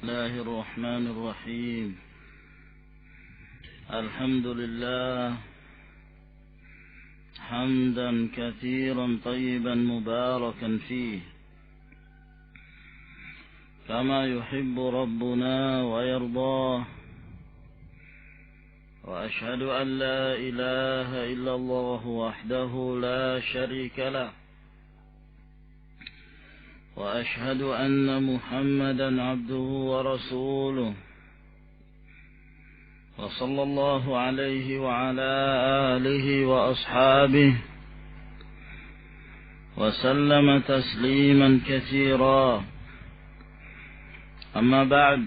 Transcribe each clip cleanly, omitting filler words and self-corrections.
الله الرحمن الرحيم. الحمد لله حمدا كثيرا طيبا مباركا فيه كما يحب ربنا ويرضاه، وأشهد أن لا إله إلا الله وحده لا شريك له، وأشهد أن محمدا عبده ورسوله، وصلى الله عليه وعلى آله وأصحابه وسلم تسليما كثيرا. أما بعد،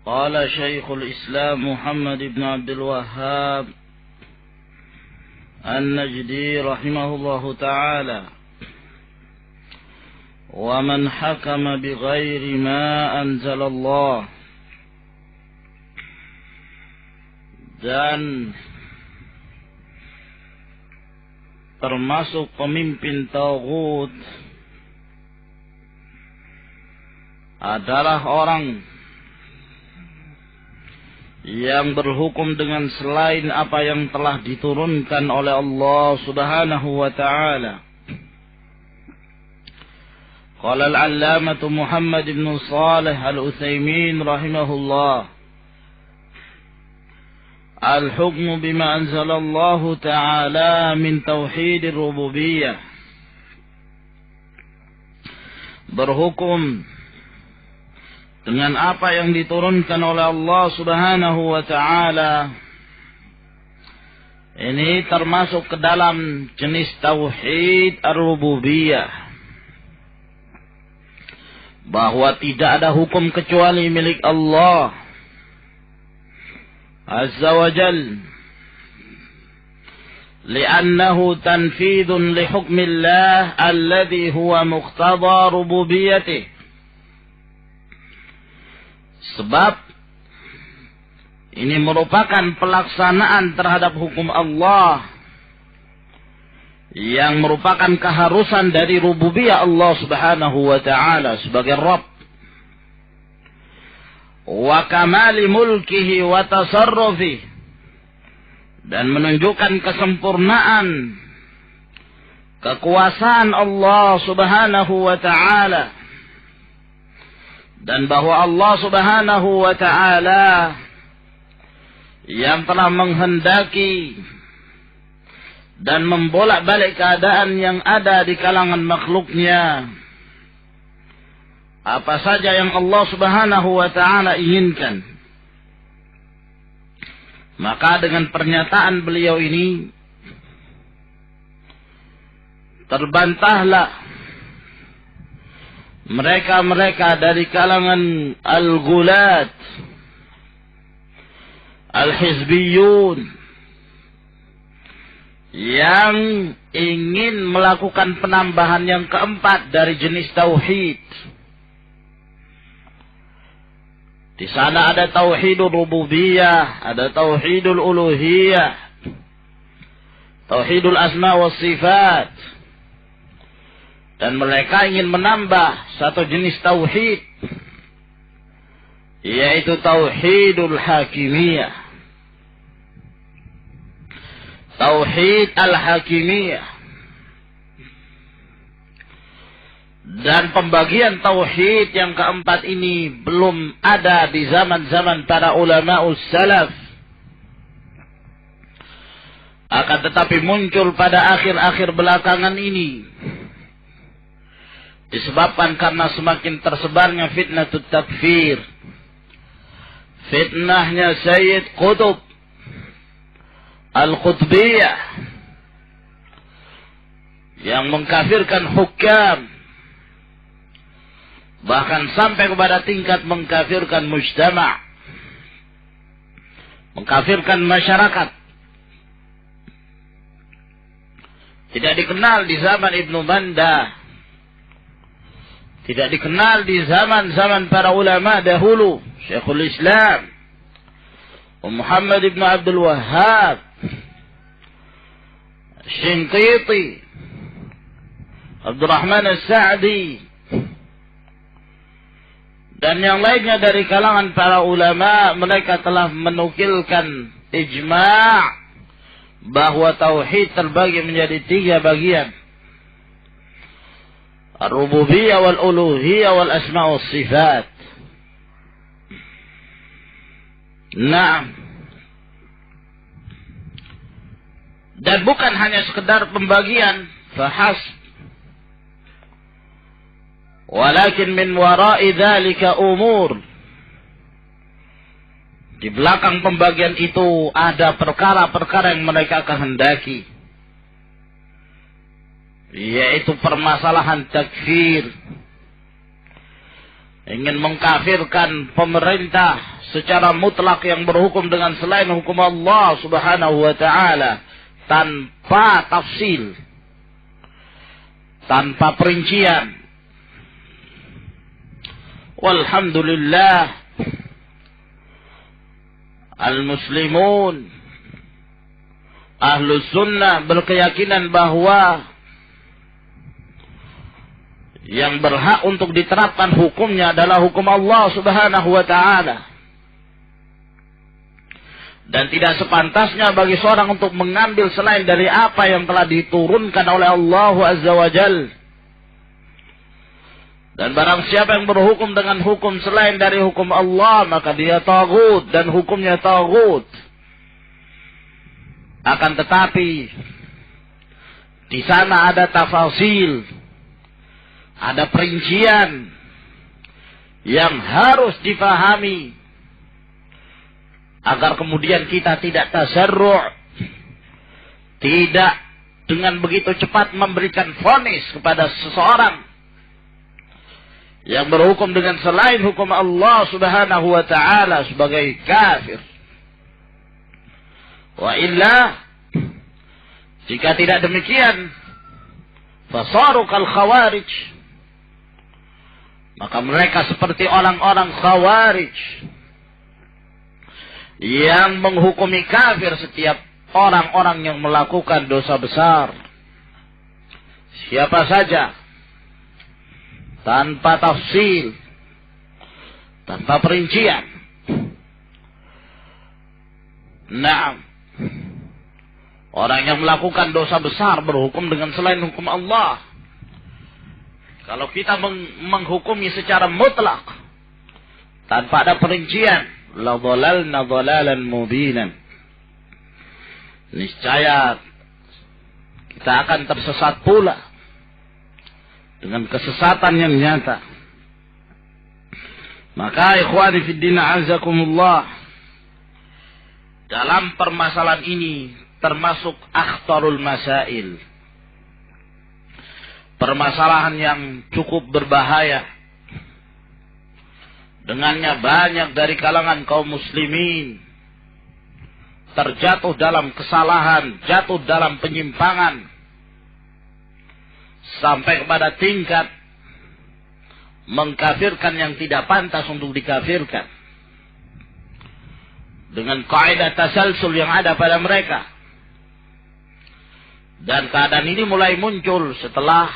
قال شيخ الإسلام محمد بن عبد الوهاب النجدي رحمه الله تعالى: ومن حكم بغير ما أنزل الله. Dan termasuk pemimpin taghut adalah orang yang berhukum dengan selain apa yang telah diturunkan oleh Allah Subhanahu wa ta'ala. Qala al-allamatu Muhammad ibn Salih al-Utsaimin rahimahullah: al-hukmu bima anzalallahu ta'ala min tauhidir rububiyyah. Berhukum dengan apa yang diturunkan oleh Allah Subhanahu wa ta'ala, ini termasuk ke dalam jenis tauhid ar-rububiyah, bahwa tidak ada hukum kecuali milik Allah Azza wa Jal, li'annahu tanfidun li hukmillah alladhi huwa muqtada rububiyyatih. Sebab ini merupakan pelaksanaan terhadap hukum Allah yang merupakan keharusan dari rububiyah Allah Subhanahu wa ta'ala sebagai Rabb, wa kamali mulkihi wa tasarrufi, dan menunjukkan kesempurnaan kekuasaan Allah Subhanahu wa ta'ala, dan bahwa Allah Subhanahu wa ta'ala yang telah menghendaki dan membolak-balik keadaan yang ada di kalangan makhluknya, apa saja yang Allah Subhanahu wa ta'ala inginkan. Maka dengan pernyataan beliau ini terbantahlah mereka-mereka dari kalangan al-ghulat, al-hizbiyun, yang ingin melakukan penambahan yang keempat dari jenis tauhid. Di sana ada tauhidul rububiyah, ada tauhidul uluhiyah, tauhidul asma wa sifat. Dan mereka ingin menambah satu jenis tauhid, yaitu tauhidul hakimiyah, tauhid al-hakimiyah. Dan pembagian tauhid yang keempat ini belum ada di zaman-zaman para ulama'us salaf, akan tetapi muncul pada akhir-akhir belakangan ini disebabkan karena semakin tersebarnya fitnatut takfir, fitnahnya Sayyid Qutb al-Qutbiyah yang mengkafirkan hukam, bahkan sampai kepada tingkat mengkafirkan mujtama', mengkafirkan masyarakat. Tidak dikenal di zaman Ibnu Mandah, tidak dikenal di zaman-zaman para ulama dahulu, Syekhul Islam Muhammad ibn Abdul Wahhab, Shinqiti, Abdurrahman As-Sa'di, Dan yang lainnya dari kalangan para ulama, mereka telah menukilkan ijma' bahwa tauhid terbagi menjadi 3 bagian. Ar-rububiyah wal uluhiyah wal asma' was sifat. Naam. Dan bukan hanya sekedar pembagian fahasb, walakin min wara'i dzalika umur. Di belakang pembagian itu ada perkara-perkara yang mereka kehendaki, yaitu permasalahan takfir, ingin mengkafirkan pemerintah secara mutlak yang berhukum dengan selain hukum Allah Subhanahu wa ta'ala, tanpa tafsil, tanpa perincian. Walhamdulillah, al-muslimun ahlus sunnah berkeyakinan bahwa yang berhak untuk diterapkan hukumnya adalah hukum Allah Subhanahu wa ta'ala. Dan tidak sepantasnya bagi seorang untuk mengambil selain dari apa yang telah diturunkan oleh Allah Azza wa Jal. Dan barang siapa yang berhukum dengan hukum selain dari hukum Allah, maka dia taghut dan hukumnya taghut. Akan tetapi di sana ada tafasil, ada perincian yang harus difahami agar kemudian kita tidak tasarru', tidak dengan begitu cepat memberikan vonis kepada seseorang yang berhukum dengan selain hukum Allah Subhanahu wa ta'ala sebagai kafir. Wa illa, jika tidak demikian, fasaru kal khawarij, maka mereka seperti orang-orang khawarij yang menghukumi kafir setiap orang-orang yang melakukan dosa besar, siapa saja, tanpa tafsil, tanpa perincian. Naam, orang yang melakukan dosa besar berhukum dengan selain hukum Allah. Kalau kita menghukumi secara mutlak tanpa ada perincian, la dhalalna dhalalan mubinan, niscaya kita akan tersesat pula dengan kesesatan yang nyata. Maka ikhwani fid din azakumullah, dalam permasalahan ini termasuk akhtarul masail, permasalahan yang cukup berbahaya. Dengannya banyak dari kalangan kaum muslimin terjatuh dalam kesalahan, jatuh dalam penyimpangan, sampai kepada tingkat mengkafirkan yang tidak pantas untuk dikafirkan dengan kaidah tasalsul yang ada pada mereka. Dan keadaan ini mulai muncul setelah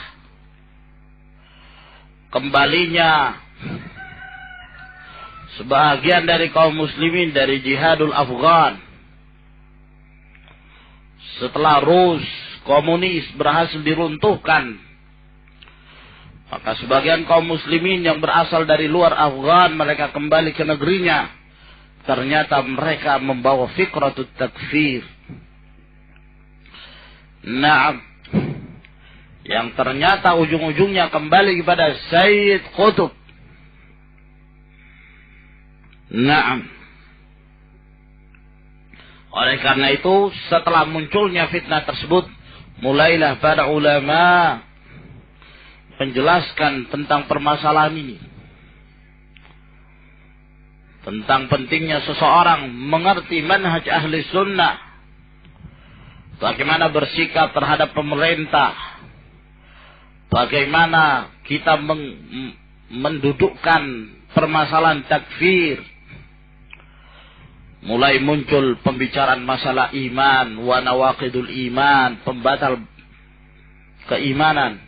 kembalinya sebahagian dari kaum muslimin dari jihadul Afghan, setelah Rus komunis berhasil diruntuhkan, maka sebagian kaum muslimin yang berasal dari luar Afghan, mereka kembali ke negerinya. Ternyata mereka membawa fikratut takfir. Naam, yang ternyata ujung-ujungnya kembali kepada Sayyid Qutb. Naam. Oleh karena itu, setelah munculnya fitnah tersebut, mulailah para ulama menjelaskan tentang permasalahan ini, tentang pentingnya seseorang mengerti manhaj ahli sunnah, bagaimana bersikap terhadap pemerintah, bagaimana kita mendudukkan permasalahan takfir. Mulai muncul pembicaraan masalah iman, wa nawaqidul iman, pembatal keimanan.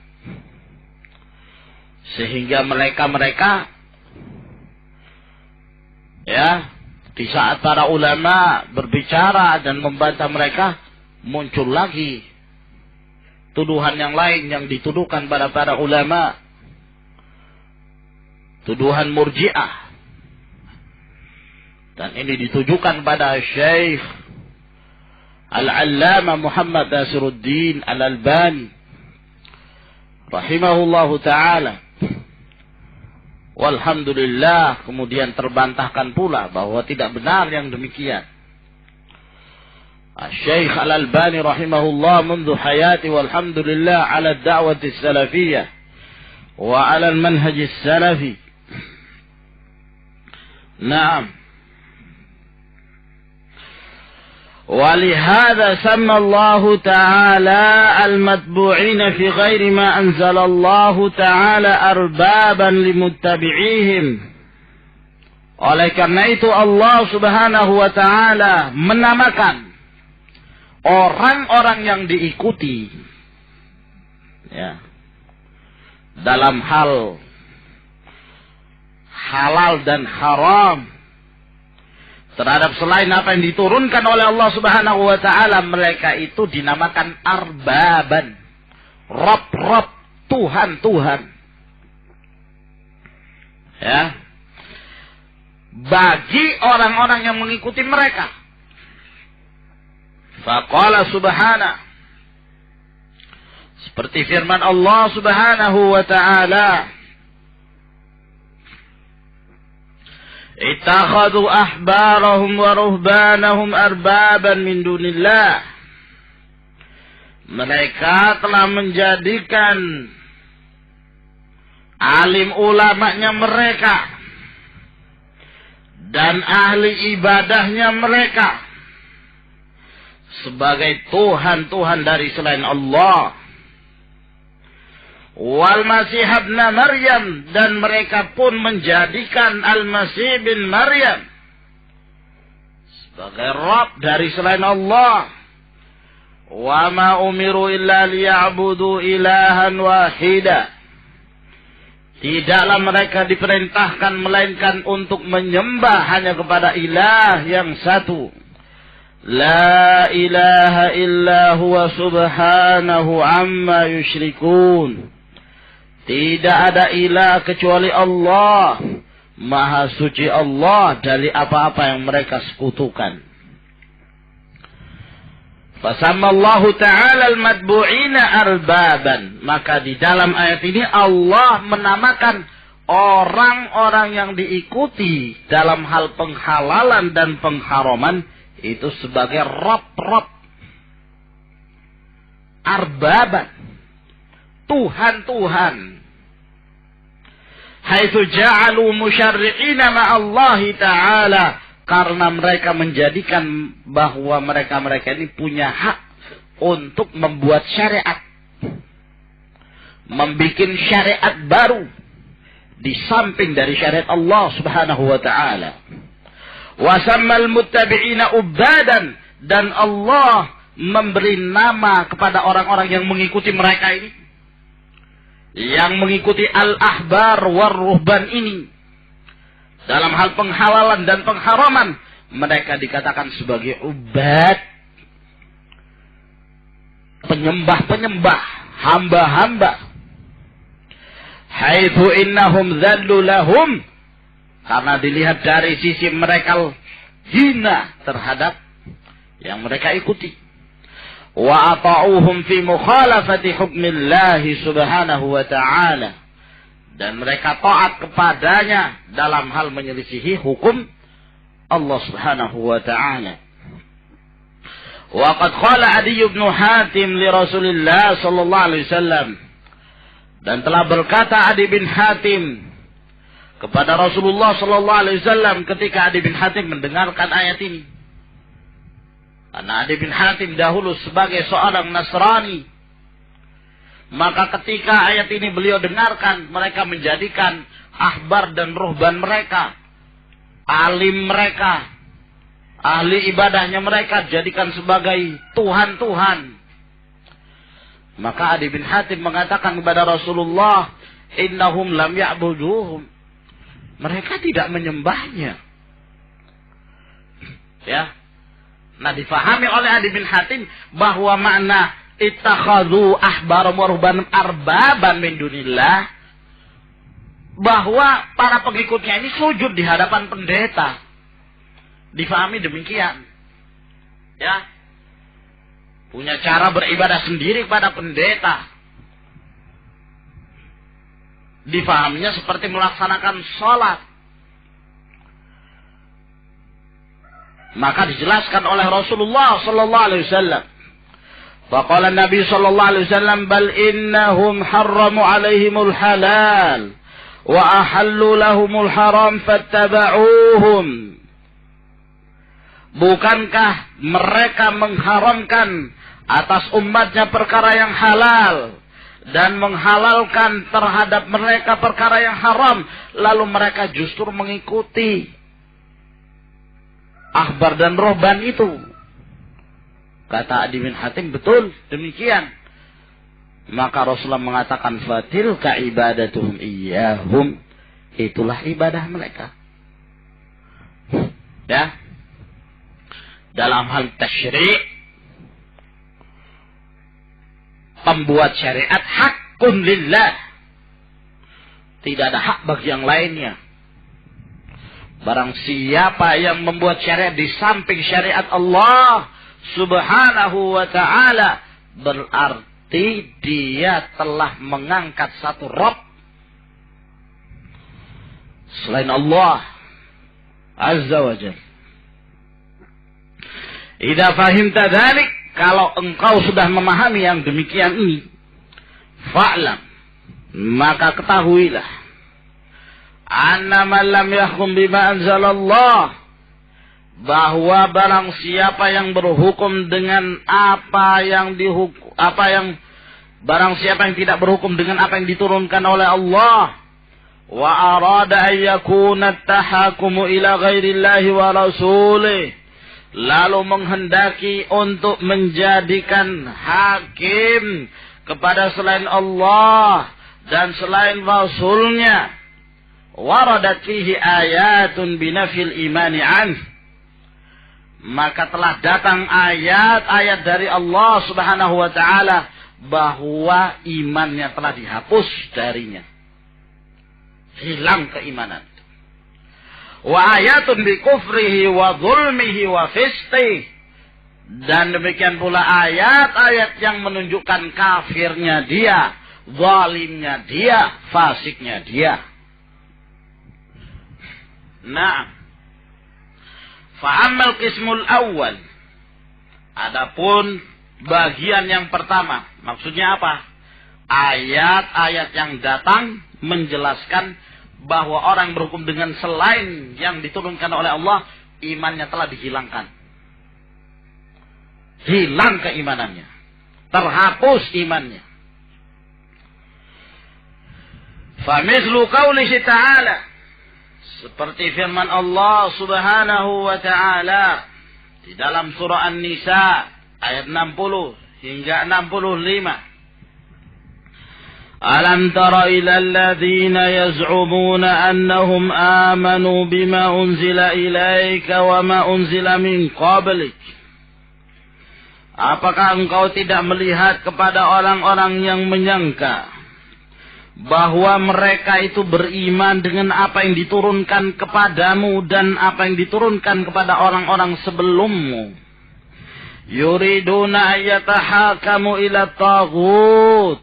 Sehingga mereka Ya, di saat para ulama berbicara dan membantah mereka, muncul lagi tuduhan yang lain yang dituduhkan pada para ulama. Tuduhan murji'ah. Dan ini ditujukan pada Syekh Al-Allamah Muhammad Nasiruddin Al-Albani rahimahullahu ta'ala. Walhamdulillah, kemudian terbantahkan pula bahwa tidak benar yang demikian. Syekh Al-Albani rahimahullah منذ hayati walhamdulillah ala da'wati salafiyah wa ala al-manhaj salafi. Naam. ولهذا سمى الله تعالى المتبوعين في غير ما أنزل الله تعالى أربابا لمتبعيهم. Oleh karena itu Allah subhanahu wa ta'ala menamakan orang-orang yang diikuti, ya, dalam hal halal dan haram terhadap selain apa yang diturunkan oleh Allah subhanahu wa ta'ala, mereka itu dinamakan arbaban, Rob-Rob, Tuhan-Tuhan. Ya, bagi orang-orang yang mengikuti mereka. Faqala subhanahu, seperti firman Allah subhanahu wa ta'ala, ittakhadhu ahbarahum wa ruhbanahum arbaban min dunillah. Mereka telah menjadikan alim ulamanya mereka dan ahli ibadahnya mereka sebagai Tuhan-Tuhan dari selain Allah. Wal Masih ibn Maryam, dan mereka pun menjadikan Al-Masih bin Maryam sebagai Rabb dari selain Allah. Wa ma umiru illa liya'budu ilahan wahida. Tidaklah mereka diperintahkan melainkan untuk menyembah hanya kepada ilah yang satu. La ilaha illa huwa subhanahu amma yushrikun. Tidak ada ilah kecuali Allah. Maha suci Allah dari apa-apa yang mereka sekutukan. Fasammallahu ta'ala al-matbu'ina arbaban. Maka di dalam ayat ini Allah menamakan orang-orang yang diikuti dalam hal penghalalan dan pengharaman itu sebagai Rob-Rob. Arbaban. Tuhan-Tuhan. Haitsu ja'alu musyarri'ina ma'allahi ta'ala. Karena mereka menjadikan bahwa mereka-mereka ini punya hak untuk membuat syariat. Membikin syariat baru. Di samping dari syariat Allah subhanahu wa ta'ala. Wa sammal muttabi'ina ubbadan. Dan Allah memberi nama kepada orang-orang yang mengikuti mereka ini. Yang mengikuti al-ahbar war-ruhban ini. Dalam hal penghalalan dan pengharaman. Mereka dikatakan sebagai ubad. Penyembah-penyembah. Hamba-hamba. Haitsu innahum dzallu lahum. Karena dilihat dari sisi mereka hina terhadap yang mereka ikuti. Wa ata'uhum fi mukhalafati hukmillahi subhanahu wa ta'ala. Dan mereka taat kepadanya dalam hal menyelisihi hukum Allah subhanahu wa ta'ala. Wa qad qala Adi bin Hatim li Rasulillah sallallahu alaihi wasallam. Dan telah berkata Adi bin Hatim kepada Rasulullah sallallahu alaihi wasallam ketika Adi bin Hatim mendengarkan ayat ini. Karena Adi bin Hatim dahulu sebagai seorang Nasrani. Maka ketika ayat ini beliau dengarkan, mereka menjadikan ahbar dan ruhban mereka, alim mereka, ahli ibadahnya mereka, jadikan sebagai Tuhan-Tuhan. Maka Adi bin Hatim mengatakan kepada Rasulullah, innahum lam ya'buduhum. Mereka tidak menyembahnya. Ya. Nah, difahami oleh Adi bin Hatim bahwa makna ittakhadhu ahbarum wa ruhbanan arbaban min dunillah, bahwa para pengikutnya ini sujud di hadapan pendeta. Difahami demikian. Ya. Punya cara beribadah sendiri pada pendeta. Difahaminya seperti melaksanakan sholat. Maka dijelaskan oleh Rasulullah sallallahu alaihi wasallam. Faqala Nabi sallallahu alaihi wasallam, bal innahum harramu alaihimul halal wa ahallu lahumul haram fattaba'uhum. Bukankah mereka mengharamkan atas umatnya perkara yang halal dan menghalalkan terhadap mereka perkara yang haram, lalu mereka justru mengikuti ahbar dan rohban itu? Kata Adi bin Hatim, betul demikian. Maka Rasulullah mengatakan, fatilka ibadatuhum iyyahum, itulah ibadah mereka. Ya. Dalam hal tasyri', pembuat syariat hakun lillah, tidak ada hak bagi yang lainnya. Barang siapa yang membuat syariat di samping syariat Allah subhanahu wa ta'ala, berarti dia telah mengangkat satu Rabb selain Allah azza wa jalla. Idza fahimta dzalik, kalau engkau sudah memahami yang demikian ini, fa'lam, maka ketahuilah, anna man lam yahkum bima anzalallah, bahwa barang siapa yang berhukum dengan barang siapa yang tidak berhukum dengan apa yang diturunkan oleh Allah, wa arada an yakuna at-tahakumu ila ghairillahi wa rasulih, lalu menghendaki untuk menjadikan hakim kepada selain Allah dan selain Rasulnya, waradat fihi ayatun binafil imani an, maka telah datang ayat-ayat dari Allah subhanahu wa ta'ala bahwa imannya telah dihapus darinya, hilang keimanan. Wa ayatun bi kufrihi wa zulmihi wa fisqih, dan demikian pula ayat-ayat yang menunjukkan kafirnya dia, zalimnya dia, fasiknya dia. Nah, fa'amal qismul awal, adapun bagian yang pertama, maksudnya apa? Ayat-ayat yang datang menjelaskan bahwa orang berhukum dengan selain yang diturunkan oleh Allah, imannya telah dihilangkan. Hilang keimanannya, terhapus imannya. Famithlu qaulihi ta'ala, seperti firman Allah subhanahu wa ta'ala di dalam surah An-Nisa ayat 60 hingga 65. Alam tara ilal ladzina yaz'umuna annahum amanu bima unzila ilaika wa ma unzila min qablik. Apakah engkau tidak melihat kepada orang-orang yang menyangka bahwa mereka itu beriman dengan apa yang diturunkan kepadamu dan apa yang diturunkan kepada orang-orang sebelummu? Yuriduna ayyatahakamu ila taghut,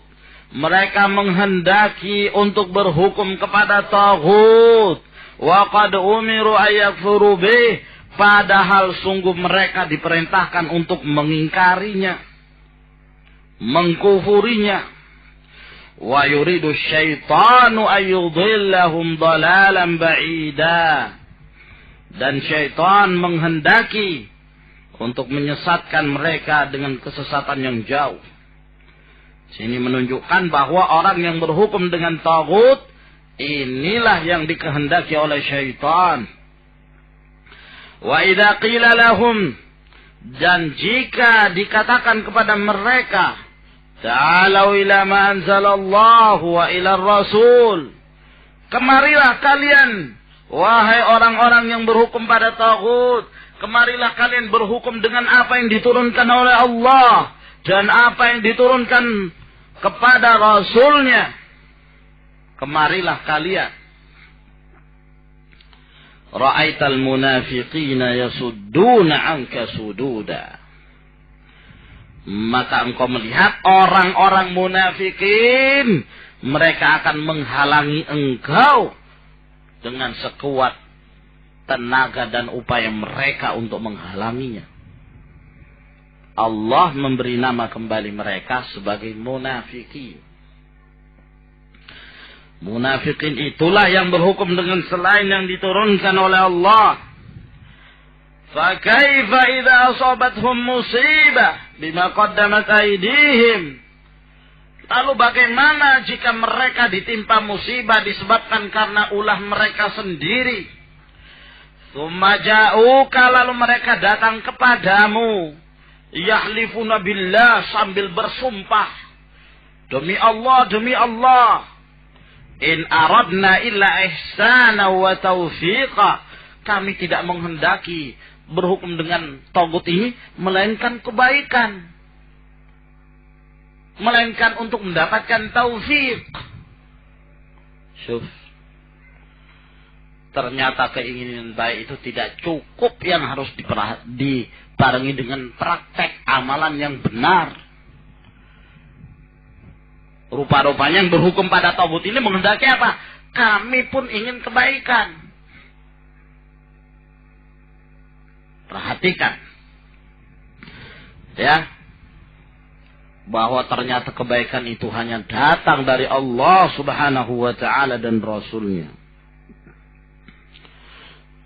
mereka menghendaki untuk berhukum kepada taghut. Wa qad umiru ayakfuru bih, padahal sungguh mereka diperintahkan untuk mengingkarinya, mengkufurinya. Wa yuridu syaitanu ayyudhillahum dhalalan ba'ida, dan syaitan menghendaki untuk menyesatkan mereka dengan kesesatan yang jauh. Sini menunjukkan bahwa orang yang berhukum dengan taghut, inilah yang dikehendaki oleh syaitan. Wa idza qila lahum, dan jika dikatakan kepada mereka, ta'alau ila ma anzalallahu wa ila rasul, kemarilah kalian, wahai orang-orang yang berhukum pada taghut, Kemarilah kalian berhukum dengan apa yang diturunkan oleh Allah dan apa yang diturunkan kepada Rasulnya. Kemarilah kalian. Ra'aital munafiqina yasudduna anka sududa. Maka engkau melihat orang-orang munafikin, mereka akan menghalangi engkau dengan sekuat tenaga dan upaya mereka untuk menghalanginya. Allah memberi nama kembali mereka sebagai munafikin. Munafikin itulah yang berhukum dengan selain yang diturunkan oleh Allah. فَكَيْفَ إِذَا أَصَابَتْهُمْ مُصِيبَةٌ بِمَا قَدَّمَتْ أَيْدِيهِمْ. Lalu bagaimana jika mereka ditimpa musibah disebabkan karena ulah mereka sendiri? ثُمَّ جَاءُوكَ, lalu mereka datang kepadamu, yahlifuna billah, sambil bersumpah, demi Allah, in aradna illa ihsana wa taufiqa, kami tidak menghendaki berhukum dengan tagut ini melainkan kebaikan, melainkan untuk mendapatkan taufik. Syuf, ternyata keinginan baik itu tidak cukup yang harus dibarengi dengan praktek amalan yang benar. Rupa-rupanya yang berhukum pada tagut ini menghendaki apa? Kami pun ingin kebaikan. Perhatikan, ya, bahwa ternyata kebaikan itu hanya datang dari Allah Subhanahu wa Ta'ala dan Rasulnya.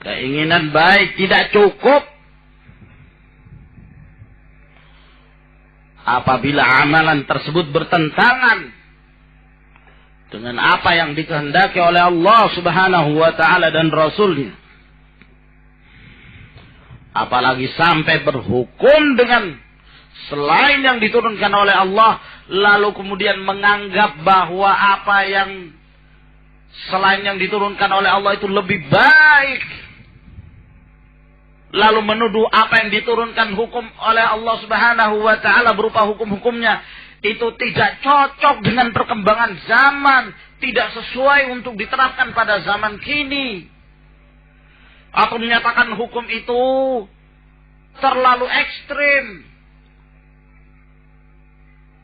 Keinginan baik tidak cukup apabila amalan tersebut bertentangan dengan apa yang dikehendaki oleh Allah Subhanahu wa Ta'ala dan Rasulnya. Apalagi sampai berhukum dengan selain yang diturunkan oleh Allah, lalu kemudian menganggap bahwa apa yang selain yang diturunkan oleh Allah itu lebih baik, lalu menuduh apa yang diturunkan hukum oleh Allah Subhanahu wa Ta'ala berupa hukum-hukumnya itu tidak cocok dengan perkembangan zaman, tidak sesuai untuk diterapkan pada zaman kini, atau menyatakan hukum itu terlalu ekstrim.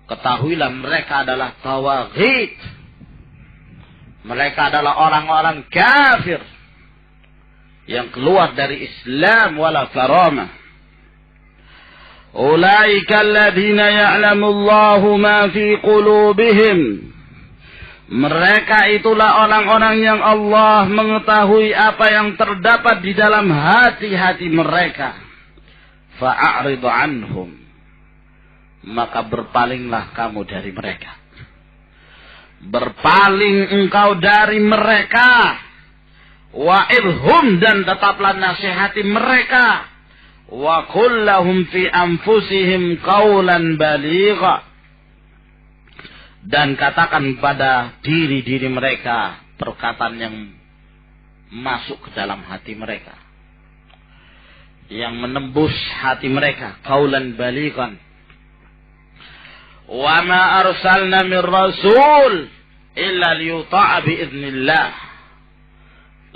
Ketahuilah mereka adalah tawaghit. Mereka adalah orang-orang kafir yang keluar dari Islam wala karamah. Ulaika alladhina ya'lamu Allahu ma fi qulubihim. Mereka itulah orang-orang yang Allah mengetahui apa yang terdapat di dalam hati-hati mereka. Fa'a'rid anhum. Maka berpalinglah kamu dari mereka. Berpaling engkau dari mereka. Wa'idhum, dan tetaplah nasihati mereka. Wa qul lahum fi anfusihim qawlan baligha. Dan katakan pada diri-diri mereka perkataan yang masuk ke dalam hati mereka, yang menembus hati mereka. Qaulan balighan. Wa ma arsalna min rasul illa liyuta'a biiznillah.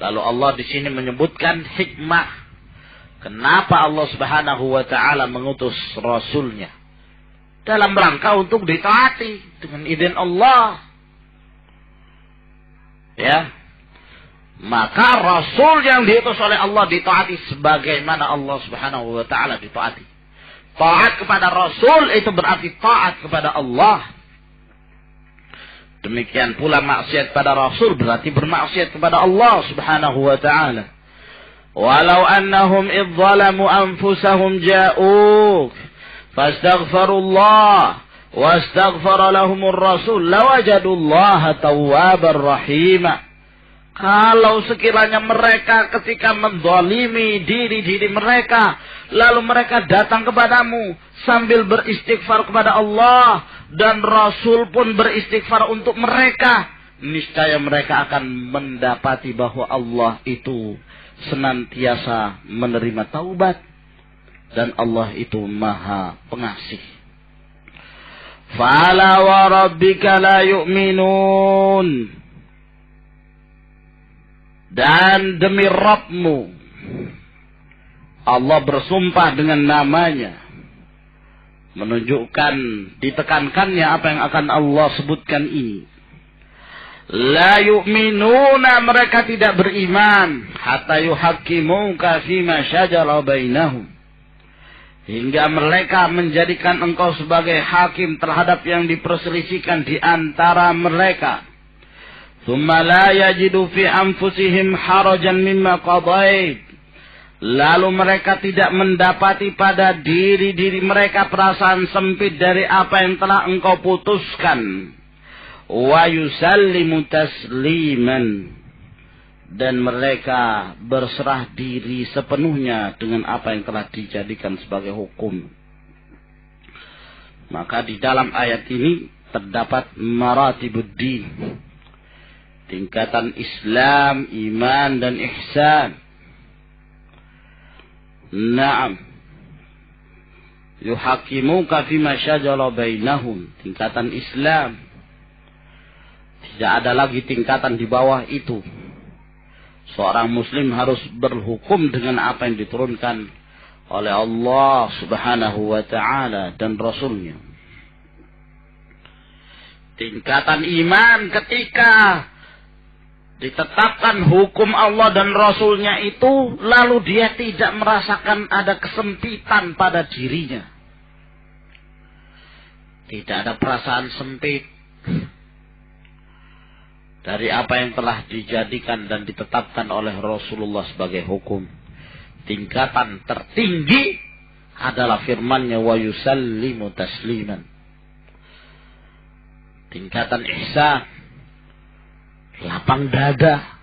Lalu Allah di sini menyebutkan hikmah kenapa Allah Subhanahu wa Ta'ala mengutus Rasulnya, dalam rangka untuk ditaati dengan izin Allah. Ya. Maka Rasul yang diutus oleh Allah ditaati sebagaimana Allah Subhanahu wa Ta'ala ditaati. Taat kepada Rasul itu berarti taat kepada Allah. Demikian pula maksiat pada Rasul berarti bermaksiat kepada Allah Subhanahu wa Ta'ala. Walau annahum idh zalamu anfusahum ja'uk fastaghfirullah wastaghfara lahumur rasul lawajadullaha tawwabar rahima. Kalau sekiranya mereka ketika menzalimi diri-diri mereka, lalu mereka datang kepadamu sambil beristighfar kepada Allah, dan Rasul pun beristighfar untuk mereka, niscaya mereka akan mendapati bahwa Allah itu senantiasa menerima taubat, dan Allah itu Maha Pengasih. Fala wa rabbika la yu'minun. Dan demi Rabbmu, Allah bersumpah dengan namanya, menunjukkan ditekankannya apa yang akan Allah sebutkan ini. La yu'minuna, mereka tidak beriman, hatta yuhaqqimuka fima syajara bainahum, hingga mereka menjadikan engkau sebagai hakim terhadap yang diperselisihkan di antara mereka. Tsumma la yajidu fi anfusihim harajan mimma qadait, lalu mereka tidak mendapati pada diri-diri mereka perasaan sempit dari apa yang telah engkau putuskan. Wa yusallimu tasliman, dan mereka berserah diri sepenuhnya dengan apa yang telah dijadikan sebagai hukum. Maka di dalam ayat ini terdapat maratibuddin, tingkatan Islam, iman, dan ihsan. Naam. Yuhakimuka fima syajara bainahum, tingkatan Islam. Tidak ada lagi tingkatan di bawah itu. Seorang muslim harus berhukum dengan apa yang diturunkan oleh Allah subhanahu wa ta'ala dan Rasulnya. Tingkatan iman ketika ditetapkan hukum Allah dan Rasulnya itu, lalu dia tidak merasakan ada kesempitan pada dirinya. Tidak ada perasaan sempit dari apa yang telah dijadikan dan ditetapkan oleh Rasulullah sebagai hukum. Tingkatan tertinggi adalah firman-Nya, wa yusallimu tasliman. Tingkatan ihsan, lapang dada,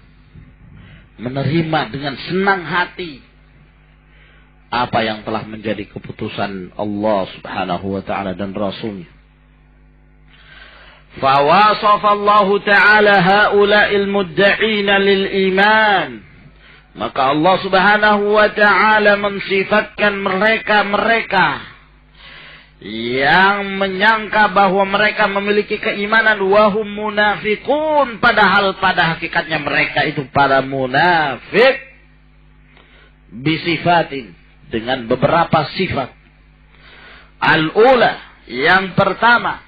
menerima dengan senang hati apa yang telah menjadi keputusan Allah subhanahu wa ta'ala dan Rasulnya. Fawasafallahu ta'ala ha'ula'il mudda'ina lil iman, maka Allah subhanahu wa ta'ala mensifatkan mereka yang menyangka bahwa mereka memiliki keimanan, wahum munafiqun, padahal pada hakikatnya mereka itu para munafik, bisifatin, dengan beberapa sifat. Al-ula, yang pertama,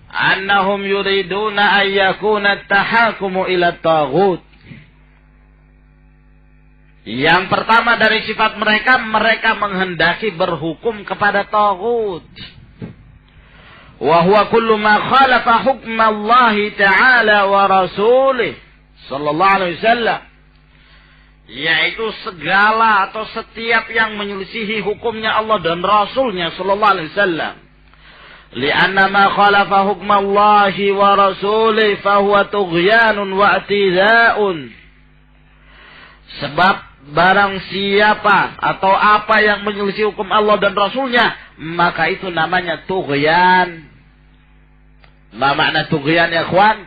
annahum yuriduna ayyakuna at-tahakumu ila at-taghut. Yang pertama dari sifat mereka, mereka menghendaki berhukum kepada taghut. Wa huwa kullu ma khalafa hukma Allah ta'ala wa rasulih sallallahu alaihi wasallam, yaitu segala atau setiap yang menyelisihi hukumnya Allah dan Rasulnya sallallahu alaihi wasallam. Lianna ma khalafa hukma Allah wa rasulih fa huwa tughyanun wa i'tida'un. Sebab barang siapa atau apa yang menyelisih hukum Allah dan Rasulnya, maka itu namanya tughyan. Ma makna tughyan ya kawan?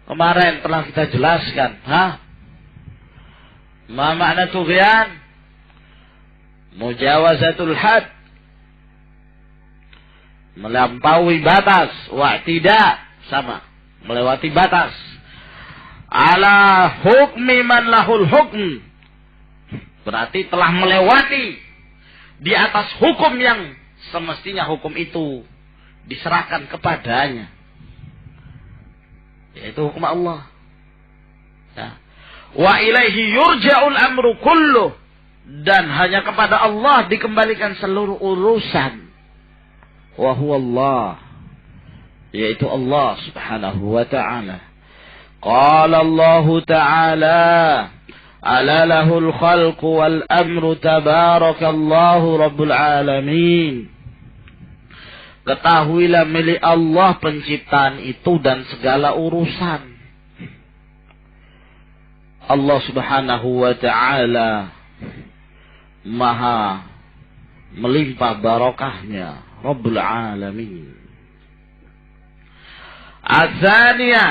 Kemarin telah kita jelaskan. Ma makna tughyan? Mujawazatul had, melampaui batas. Wa'tida, sama, melewati batas. Ala hukmi man lahul hukm, berarti telah melewati di atas hukum yang semestinya hukum itu diserahkan kepadanya, yaitu hukum Allah. Wa ilaihi yurja'ul amru kulluh, dan hanya kepada Allah dikembalikan seluruh urusan. Wa huwa Allah, yaitu Allah subhanahu wa ta'ala. Qala Allah ta'ala, ala lahul khalqu wal amru tabarakallahu rabbul alamin. Ketahuilah milik Allah penciptaan itu dan segala urusan. Allah subhanahu wa ta'ala maha melimpah barakahnya, rabbul alamin. Azaniyah,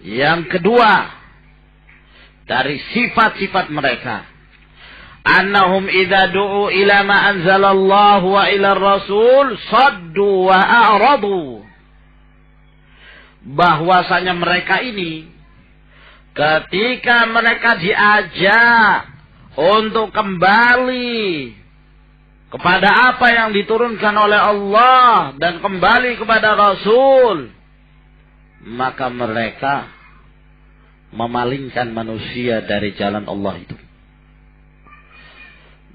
yang kedua, dari sifat-sifat mereka. Annahum idza du'u ila ma anzalallahu wa ila rasul saddu wa a'radu. Bahwasanya mereka ini ketika mereka diajak untuk kembali kepada apa yang diturunkan oleh Allah dan kembali kepada Rasul, maka mereka memalingkan manusia dari jalan Allah itu.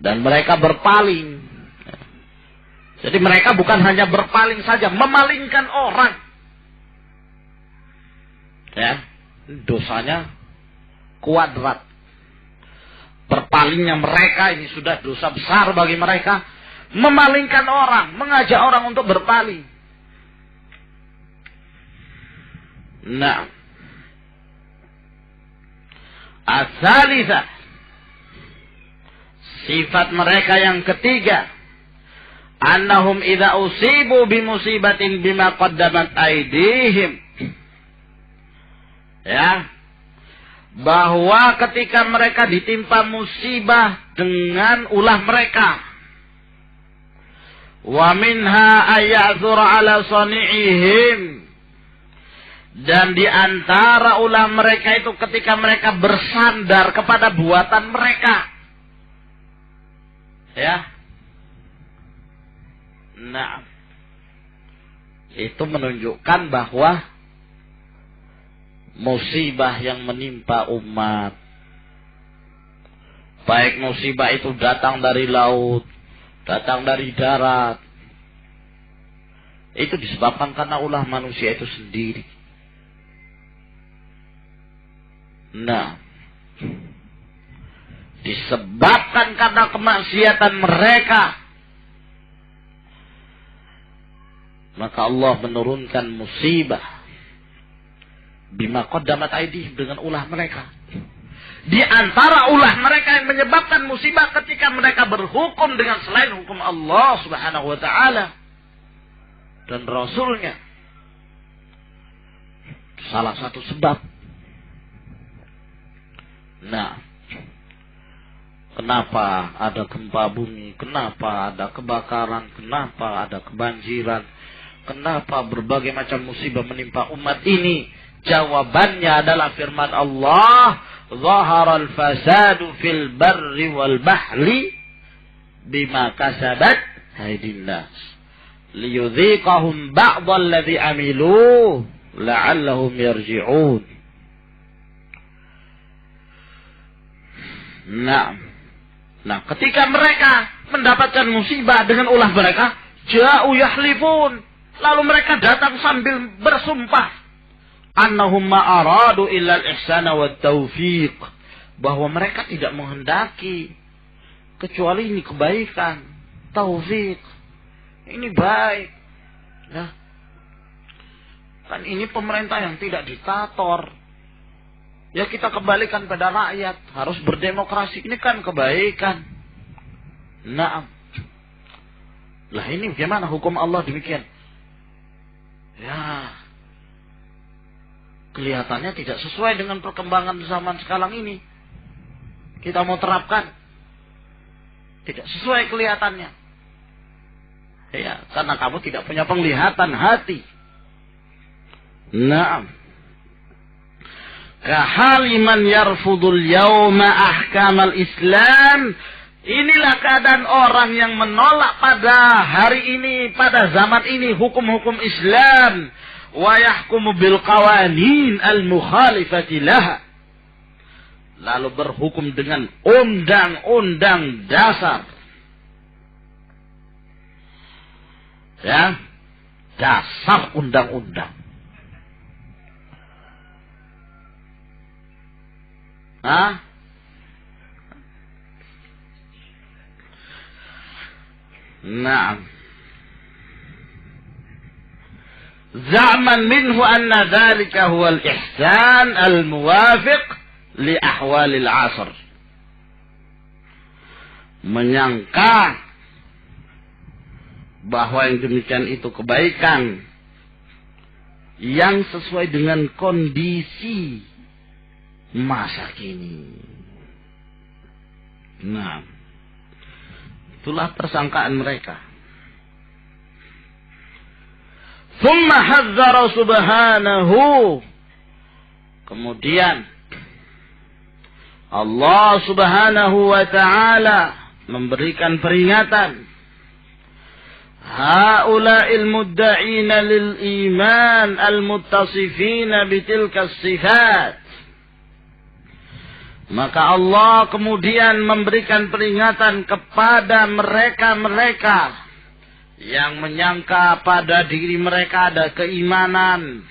Dan mereka berpaling. Jadi mereka bukan hanya berpaling saja, memalingkan orang. Ya, dosanya kuadrat. Berpalingnya mereka ini sudah dosa besar bagi mereka. Memalingkan orang, mengajak orang untuk berpaling. Nah, as-salisah, sifat mereka yang ketiga, annahum idza usibu bimusibatin bima qaddamat aydihim. Ya, bahwa ketika mereka ditimpa musibah dengan ulah mereka, wa minha ayathur ala sani'ihim, dan di antara ulah mereka itu ketika mereka bersandar kepada buatan mereka. Ya. Nah, itu menunjukkan bahwa musibah yang menimpa umat, baik musibah itu datang dari laut, datang dari darat, itu disebabkan karena ulah manusia itu sendiri. Nah, disebabkan karena kemaksiatan mereka, maka Allah menurunkan musibah bima qaddamat aydihim, dengan ulah mereka. Di antara ulah mereka yang menyebabkan musibah ketika mereka berhukum dengan selain hukum Allah Subhanahu wa taala dan Rasulnya. Salah satu sebab. Nah, kenapa ada gempa bumi? Kenapa ada kebakaran? Kenapa ada kebanjiran? Kenapa berbagai macam musibah menimpa umat ini? Jawabannya adalah firman Allah, "Zaharal fasadu fil barri wal bahri bima kasabat aydin nas liyudhiqahum ba'dal ladzi amilu la'allahum yarji'un." Nah, ketika mereka mendapatkan musibah dengan ulah mereka, ja'u yahlifun, lalu mereka datang sambil bersumpah, annahum ma'aradu illa al-ihsana wa taufiq, bahwa mereka tidak menghendaki kecuali ini kebaikan, taufik, ini baik. Nah, kan ini pemerintah yang tidak diktator. Ya kita kembalikan pada rakyat, harus berdemokrasi, ini kan kebaikan. Nah, lah ini bagaimana hukum Allah demikian? Ya, kelihatannya tidak sesuai dengan perkembangan zaman sekarang ini. Kita mau terapkan, tidak sesuai kelihatannya. Ya, karena kamu tidak punya penglihatan hati. Nah, kahaliman yarfudul yawma ahkamal Islam. Inilah keadaan orang yang menolak pada hari ini, pada zaman ini, hukum-hukum Islam. Wa yahkumu bil qawanin al mukhalifati laha, lalu berhukum dengan undang-undang dasar. Ya, dasar undang-undang. Hah? Naam. Za'man minhu anna dhalika huwa al-ihsan al-muwafiq li ahwalil asr. Menyangka bahwa yang demikian itu kebaikan yang sesuai dengan kondisi masa kini. Nah, itulah persangkaan mereka. Thumma hadzara subhanahu. Kemudian Allah subhanahu wa ta'ala memberikan peringatan. Haula'il mudda'ina lil iman al-muttasifina bitilkas sifat. Maka Allah kemudian memberikan peringatan kepada mereka-mereka yang menyangka pada diri mereka ada keimanan,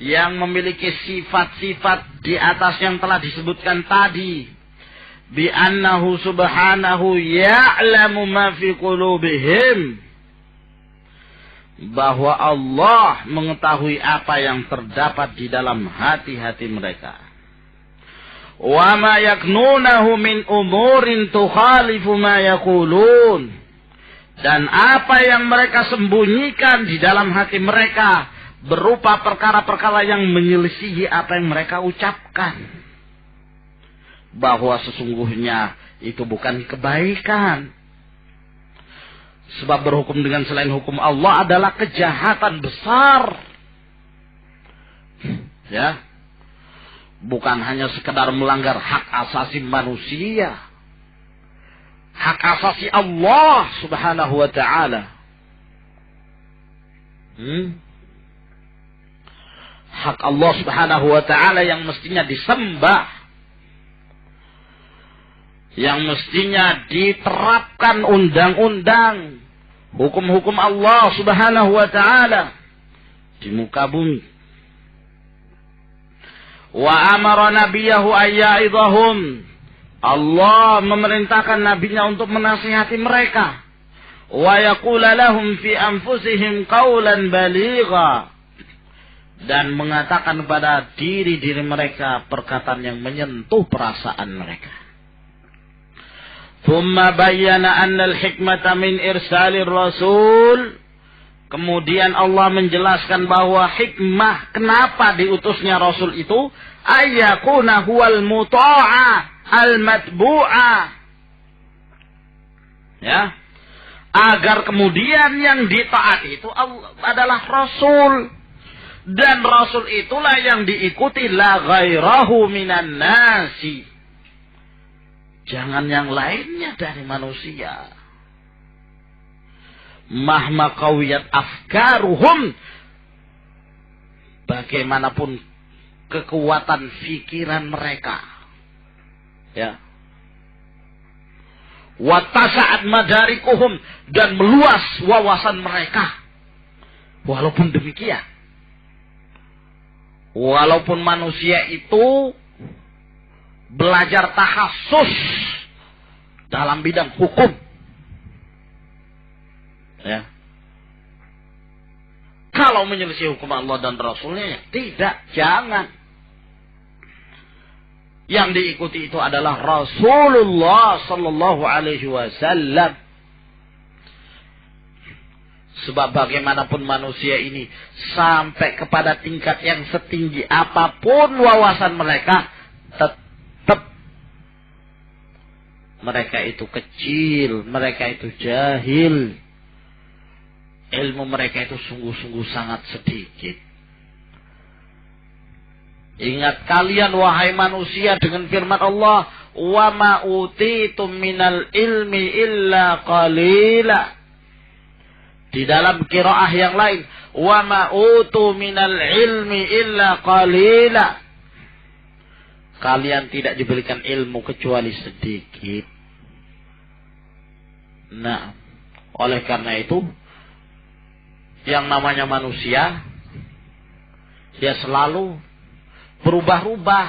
yang memiliki sifat-sifat di atas yang telah disebutkan tadi. Bi annahu subhanahu ya'lamu ma fi qulubihim. Bahwa Allah mengetahui apa yang terdapat di dalam hati-hati mereka. Wa ma yaknunahu min umurin tukhalifu ma yaqulun. Dan apa yang mereka sembunyikan di dalam hati mereka berupa perkara-perkara yang menyelisihi apa yang mereka ucapkan. Bahwa sesungguhnya itu bukan kebaikan. Sebab berhukum dengan selain hukum Allah adalah kejahatan besar. Ya. Bukan hanya sekedar melanggar hak asasi manusia. Hak asasi Allah subhanahu wa ta'ala. Hak Allah subhanahu wa ta'ala yang mestinya disembah. Yang mestinya diterapkan undang-undang. Hukum-hukum Allah subhanahu wa ta'ala. Di muka bumi. Wa amara nabiyahu ayya'idhahum. Allah memerintahkan nabinya untuk menasihati mereka. Wa yaqula lahum fi anfusihim qawlan baligha. Dan mengatakan pada diri-diri mereka perkataan yang menyentuh perasaan mereka. Thumma bayyana anna al-hikmata min irsalir rasul. Kemudian Allah menjelaskan bahwa hikmah kenapa diutusnya Rasul itu ayyakuna huwal muta'a al-matbu'a. Ya. Agar kemudian yang ditaati itu adalah Rasul. Dan Rasul itulah yang diikuti la ghairahu minan nasi. Jangan yang lainnya dari manusia. Mahma qawiyat afkaruhum. Bagaimanapun kekuatan fikiran mereka. Ya. Wattasa'at madarikuhum. Dan meluas wawasan mereka. Walaupun demikian. Walaupun manusia itu belajar tahassus dalam bidang hukum. Ya. Kalau menyelisih hukum Allah dan Rasulnya, ya tidak, jangan. Yang diikuti itu adalah Rasulullah sallallahu alaihi wasallam. Sebab bagaimanapun manusia ini sampai kepada tingkat yang setinggi apapun wawasan mereka, tetap mereka itu kecil, mereka itu jahil. Ilmu mereka itu sungguh-sungguh sangat sedikit. Ingat kalian wahai manusia dengan firman Allah, wa ma utitum minal ilmi illa qalila. Di dalam qiraah yang lain, wa ma utu minal ilmi illa qalila. Kalian tidak diberikan ilmu kecuali sedikit. Nah, oleh karena itu yang namanya manusia, dia selalu berubah-ubah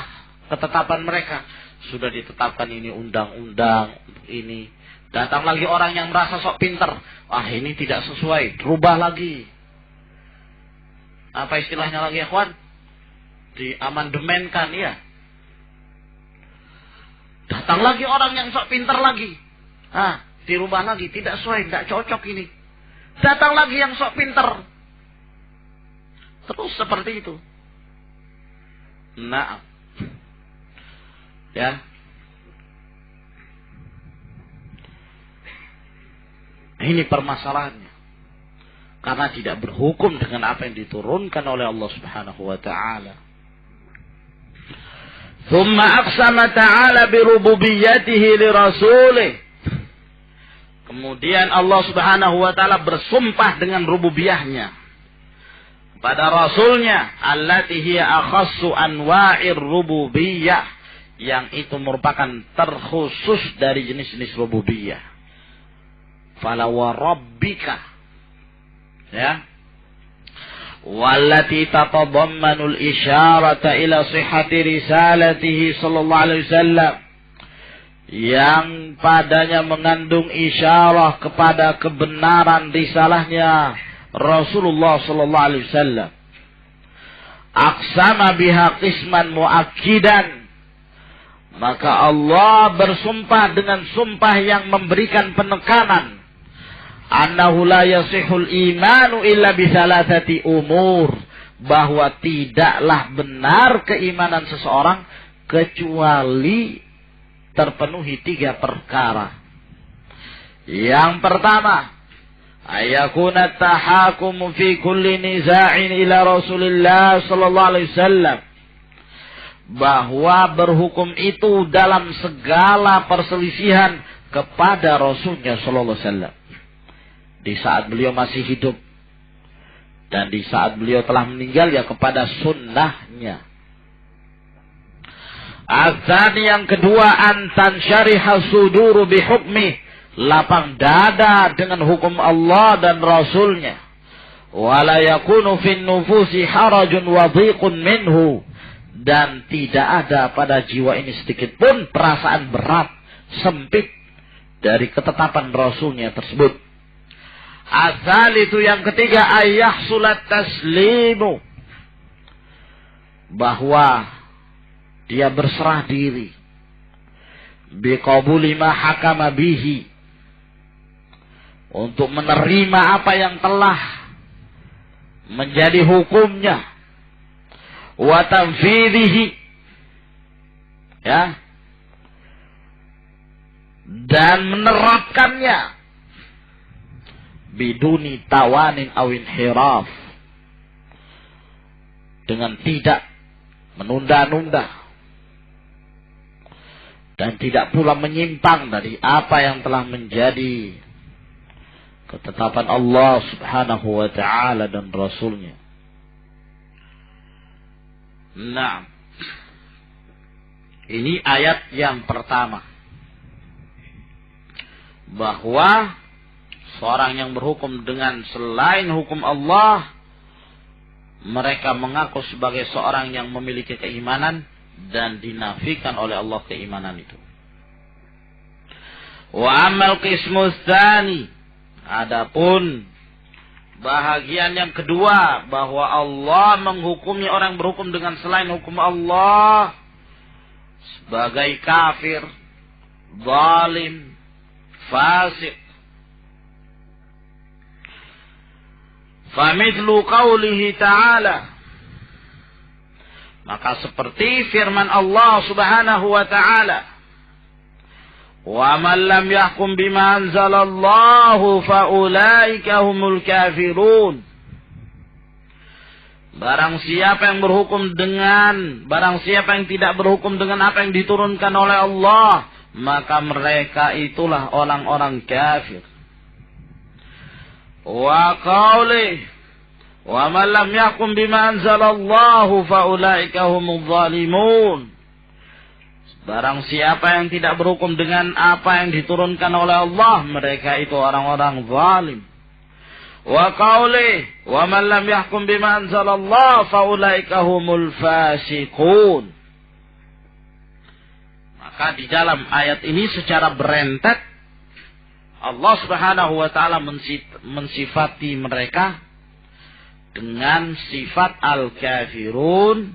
ketetapan mereka. Sudah ditetapkan ini undang-undang ini. Datang lagi orang yang merasa sok pinter. Wah, ini tidak sesuai. Rubah lagi. Apa istilahnya lagi ya, kawan? Diamandemenkan, ya. Datang lagi orang yang sok pinter lagi. Dirubah lagi. Tidak sesuai, tidak cocok ini. Datang lagi yang sok pinter. Terus seperti itu. Nah, Ya. Ini permasalahannya. Karena tidak berhukum dengan apa yang diturunkan oleh Allah Subhanahu wa taala. Thumma aqsama ta'ala bi rububiyyatihi li rasulih. Kemudian Allah Subhanahu wa taala bersumpah dengan rububiyahnya pada rasulnya, allati hiya akhassu anwa'ir rububiyyah, yang itu merupakan terkhusus dari jenis-jenis rububiyah. Fala wa rabbika, ya, wallati tatadammanu al-isyarata ila sihhati risalatihi sallallahu alaihi wasallam, yang padanya mengandung isyarah kepada kebenaran risalahnya Rasulullah sallallahu alaihi wasallam. Aqsama biha qisman muakkidan, maka Allah bersumpah dengan sumpah yang memberikan penekanan, annahu la yasihul imanu illa bi thalathati umur, bahwa tidaklah benar keimanan seseorang kecuali terpenuhi 3 perkara. Yang pertama, ayakuna tahakum fi kulli niza'in ila Rasulillah sallallahu alaihi wasallam, bahwa berhukum itu dalam segala perselisihan kepada Rasulnya sallallahu alaihi wasallam, di saat beliau masih hidup dan di saat beliau telah meninggal, ya kepada sunnahnya. Azani, yang kedua, antan syariha suduru bihukmi, lapang dada dengan hukum Allah dan Rasulnya. Wala yakunu fin nufusi harajun wa dhiqun minhu, dan tidak ada pada jiwa ini sedikit pun perasaan berat, sempit dari ketetapan Rasulnya tersebut. Asal itu yang ketiga, ayyahsulat taslimu, bahwa dia berserah diri biqabuli ma hakama bihi, untuk menerima apa yang telah menjadi hukumnya, wa tanfidhihi, ya, dan menerapkannya, biduni tawanin aw inhiraf, dengan tidak menunda-nunda dan tidak pula menyimpang dari apa yang telah menjadi ketetapan Allah Subhanahu wa ta'ala dan Rasulnya. Nah, ini ayat yang pertama, bahwa seorang yang berhukum dengan selain hukum Allah, mereka mengaku sebagai seorang yang memiliki keimanan dan dinafikan oleh Allah keimanan itu. Wa amal qismus tsani, adapun bahagian yang kedua, bahwa Allah menghukumi orang berhukum dengan selain hukum Allah sebagai kafir, zalim, fasik. Famithlu qawlihi ta'ala, maka seperti firman Allah Subhanahu wa ta'ala, wa man lam yahkum bima anzalallahu fa ulaika humul kafirun, barang siapa yang tidak berhukum dengan apa yang diturunkan oleh Allah, maka mereka itulah orang-orang kafir. Wa qawlihi, wa man lam yahkum bima anzalallahu fa ulaika humudz zalimun, barang siapa yang tidak berhukum dengan apa yang diturunkan oleh Allah, mereka itu orang-orang zalim. Wa qawlihi, wa man lam yahkum bima anzalallahu fa ulaika humul fasiqun. Maka di dalam ayat ini secara berentet Allah Subhanahu wa ta'ala mensifati mereka dengan sifat al-kafirun,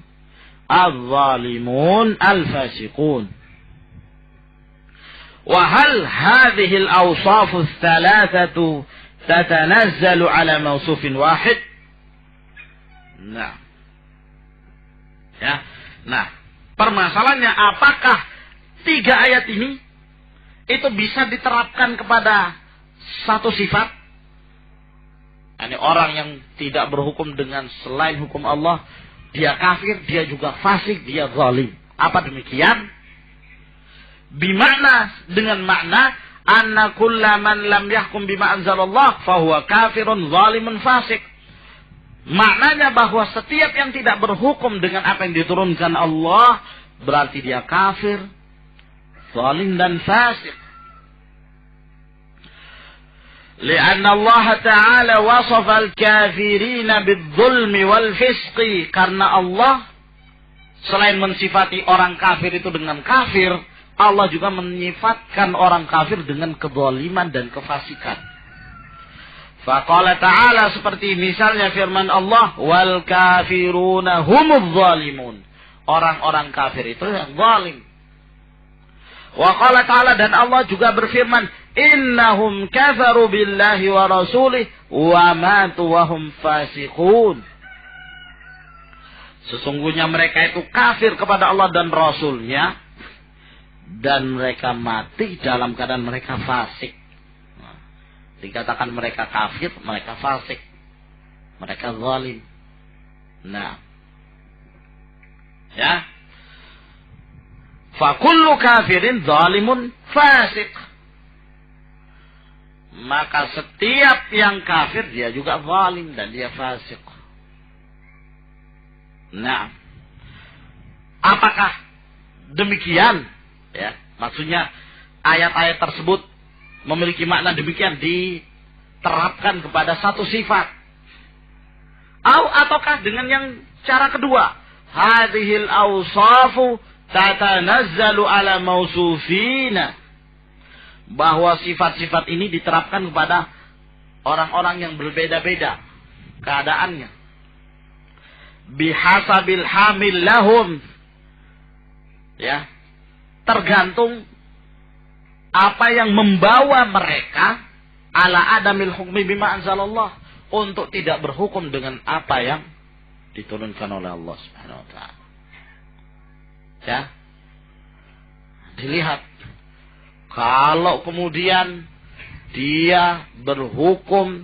al-zalimun, al-fasiqun. Wa hal hadhihi al-awsaf ats-thalathatu tatanazzalu ala mawsufin wahid? Nah, permasalahannya, apakah 3 ayat ini itu bisa diterapkan kepada satu sifat. Ini orang yang tidak berhukum dengan selain hukum Allah, dia kafir, dia juga fasik, dia zalim. Apa demikian? Bimana, dengan makna anna kullaman lam yahkum bima anzalallah fahuwa kafirun zalimun fasik. Maknanya bahwa setiap yang tidak berhukum dengan apa yang diturunkan Allah berarti dia kafir, zalim dan fasik. Lianna Allah Ta'ala wasafa al-kafirina bidh-dhulmi wal-fisqi. Karena Allah selain mensifati orang kafir itu dengan kafir, Allah juga menyifatkan orang kafir dengan kezaliman dan kefasikan. Faqala ta'ala, seperti misalnya firman Allah, wal kafiruna humudz zalimun. Orang-orang kafir itu yang zalim. Wa qala ta'ala, dan Allah juga berfirman, innahum kafaru billahi wa rasulih wa matu wa hum fasiqun. Sesungguhnya mereka itu kafir kepada Allah dan Rasulnya, dan mereka mati dalam keadaan mereka fasik. Dikatakan mereka kafir, mereka fasik, mereka zalim. Nah, ya, fakullu kafirin zalimun fasik. Maka setiap yang kafir dia juga zalim dan dia fasik. Nah, apakah demikian? Ya, maksudnya ayat-ayat tersebut memiliki makna demikian diterapkan kepada satu sifat. Ataukah dengan yang cara kedua? Hadhil awsafu tatanazzalu ala mausufina. Bahwa sifat-sifat ini diterapkan kepada orang-orang yang berbeda-beda keadaannya. Bihasabil hamil lahum. Ya. Tergantung apa yang membawa mereka ala adamil hukmi bima anzalallah, untuk tidak berhukum dengan apa yang diturunkan oleh Allah Subhanahu wa taala. Ya. Dilihat, kalau kemudian dia berhukum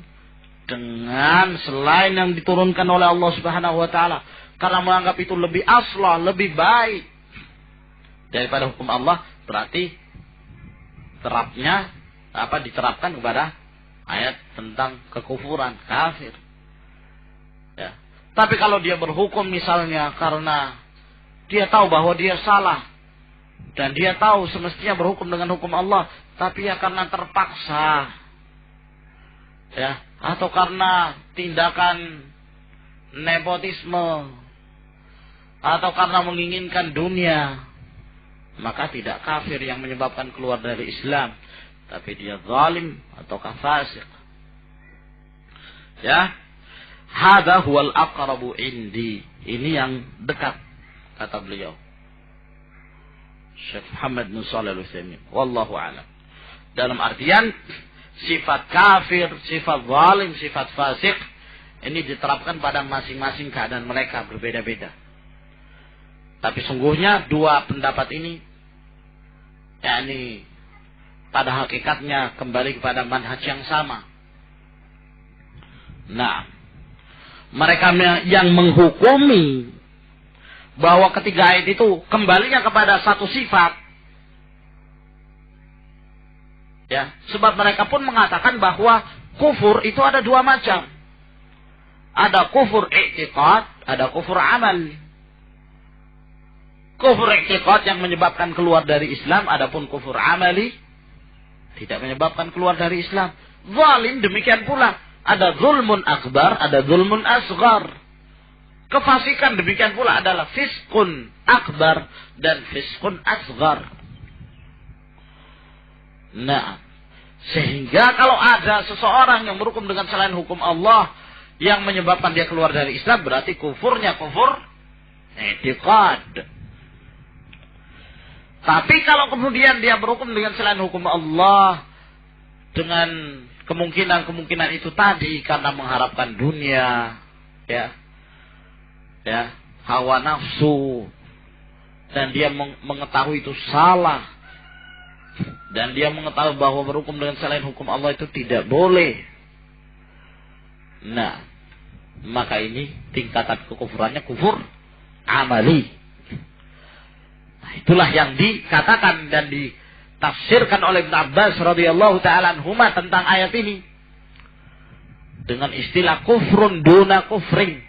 dengan selain yang diturunkan oleh Allah Subhanahu wa taala karena menganggap itu lebih aslah, lebih baik daripada hukum Allah, berarti diterapkan kepada ayat tentang kekufuran, kafir. Ya. Tapi kalau dia berhukum misalnya karena dia tahu bahwa dia salah dan dia tahu semestinya berhukum dengan hukum Allah, tapi ya karena terpaksa, ya, atau karena tindakan nepotisme, atau karena menginginkan dunia, maka tidak kafir yang menyebabkan keluar dari Islam, tapi dia zalim atau fasik. Ya, hadza huwal aqrabu indi. Ini yang dekat, kata beliau, Syekh Muhammad bin Shalih Al-Utsaimin. Wallahu a'lam. Dalam artian sifat kafir, sifat zalim, sifat fasik ini diterapkan pada masing-masing keadaan mereka berbeda-beda. Tapi sungguhnya dua pendapat ini, yakni pada hakikatnya kembali kepada manhaj yang sama. Nah, mereka yang menghukumi bahwa ketiga ayat itu kembalinya kepada satu sifat, ya, sebab mereka pun mengatakan bahwa kufur itu ada dua macam. Ada kufur i'tiqad, ada kufur amal. Kufur i'tiqad yang menyebabkan keluar dari Islam, adapun kufur amali tidak menyebabkan keluar dari Islam. Zalim demikian pula, ada zulmun akbar, ada zulmun asghar. Kefasikan demikian pula adalah fiskun akbar dan fiskun asghar. Nah, sehingga kalau ada seseorang yang berhukum dengan selain hukum Allah yang menyebabkan dia keluar dari Islam, berarti kufurnya kufur i'tiqad. Tapi kalau kemudian dia berhukum dengan selain hukum Allah dengan kemungkinan itu tadi karena mengharapkan dunia, ya, hawa nafsu, dan dia mengetahui itu salah, dan dia mengetahui bahwa berhukum dengan selain hukum Allah itu tidak boleh, nah, maka ini tingkatan kekufurannya kufur amali. Nah, itulah yang dikatakan dan ditafsirkan oleh Ibnu Abbas radhiyallahu taala anhuma tentang ayat ini dengan istilah kufrun duna kufrin,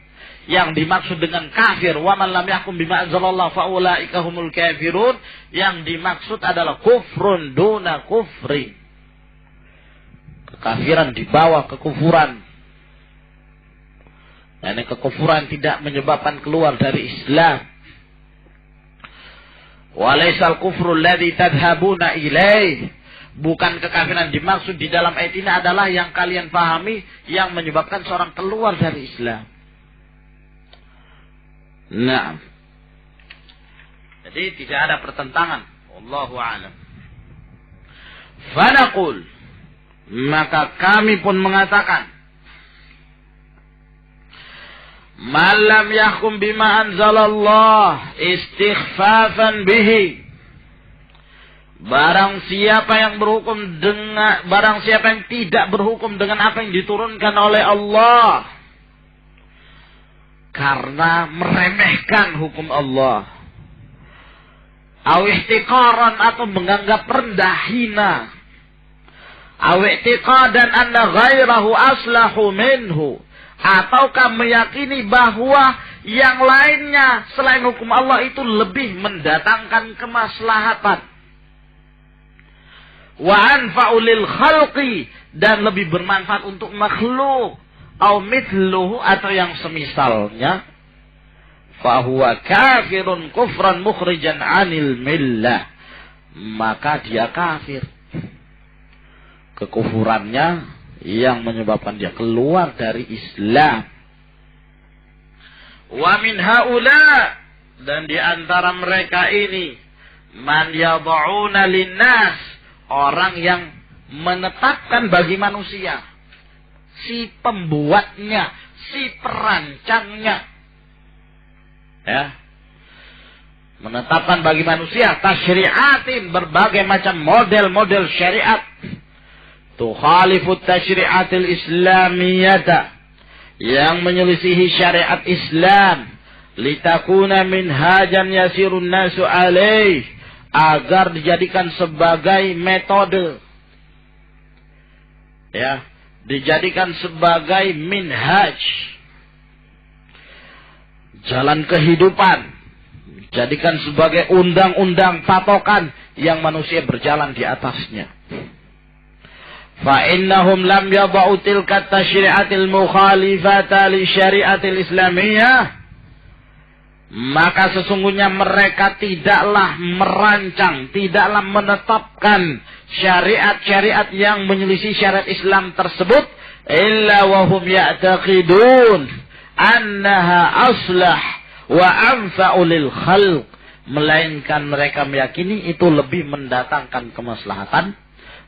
yang dimaksud dengan kafir wa man lam yahkum bima anzalallah fa ulaika humul kafirun, yang dimaksud adalah kufrun duna kufrin, kekafiran di bawah kekufuran. Dan kekufuran tidak menyebabkan keluar dari Islam. Walaisal kufrul ladzi tadhhabuna ilaih, bukan kekafiran dimaksud di dalam ayat ini adalah yang kalian pahami yang menyebabkan seorang keluar dari Islam. Nah, jadi tidak ada pertentangan. Wallahu a'lam. Fanaqul, maka kami pun mengatakan, malam yahkum bima anzalallah istighfafan bihi, barang siapa yang tidak berhukum dengan apa yang diturunkan oleh Allah karena meremehkan hukum Allah, aw ihtiqaran, atau menganggap rendah hina, aw i'tiqadan anna ghairahu aslahu minhu, ataukah meyakini bahwa yang lainnya selain hukum Allah itu lebih mendatangkan kemaslahatan, wa anfa'u lil khalqi, dan lebih bermanfaat untuk makhluk, au mithluhu, atau yang semisalnya, fahuwa kafirun kufran mukhrijan anil millah, maka dia kafir, kekufurannya yang menyebabkan dia keluar dari Islam. Wa min haula, dan di antara mereka ini, man yad'una linnas, orang yang menetapkan bagi manusia, si pembuatnya, si perancangnya, ya, menetapkan bagi manusia tasyri'atin, berbagai macam model-model syariat, tukhalifut tasyri'atil islamiyata, yang menyelisihi syariat Islam, litakuna minhajan yasirun nasu alaih, agar dijadikan sebagai metode, ya, dijadikan sebagai minhaj, jalan kehidupan, dijadikan sebagai undang-undang patokan yang manusia berjalan di atasnya. فَإِنَّهُمْ لَمْ يَضَعُوا تِلْكَ التَّشْرِيعَةِ الْمُخَالِفَةَ لِلشَّرِيعَةِ الْإِسْلَامِيَّةِ, maka sesungguhnya mereka tidaklah merancang, tidaklah menetapkan syariat-syariat yang menyelisih syariat Islam tersebut, illa wahum ya'taqidun annaha aslah wa anfa'u lil khalq, melainkan mereka meyakini itu lebih mendatangkan kemaslahatan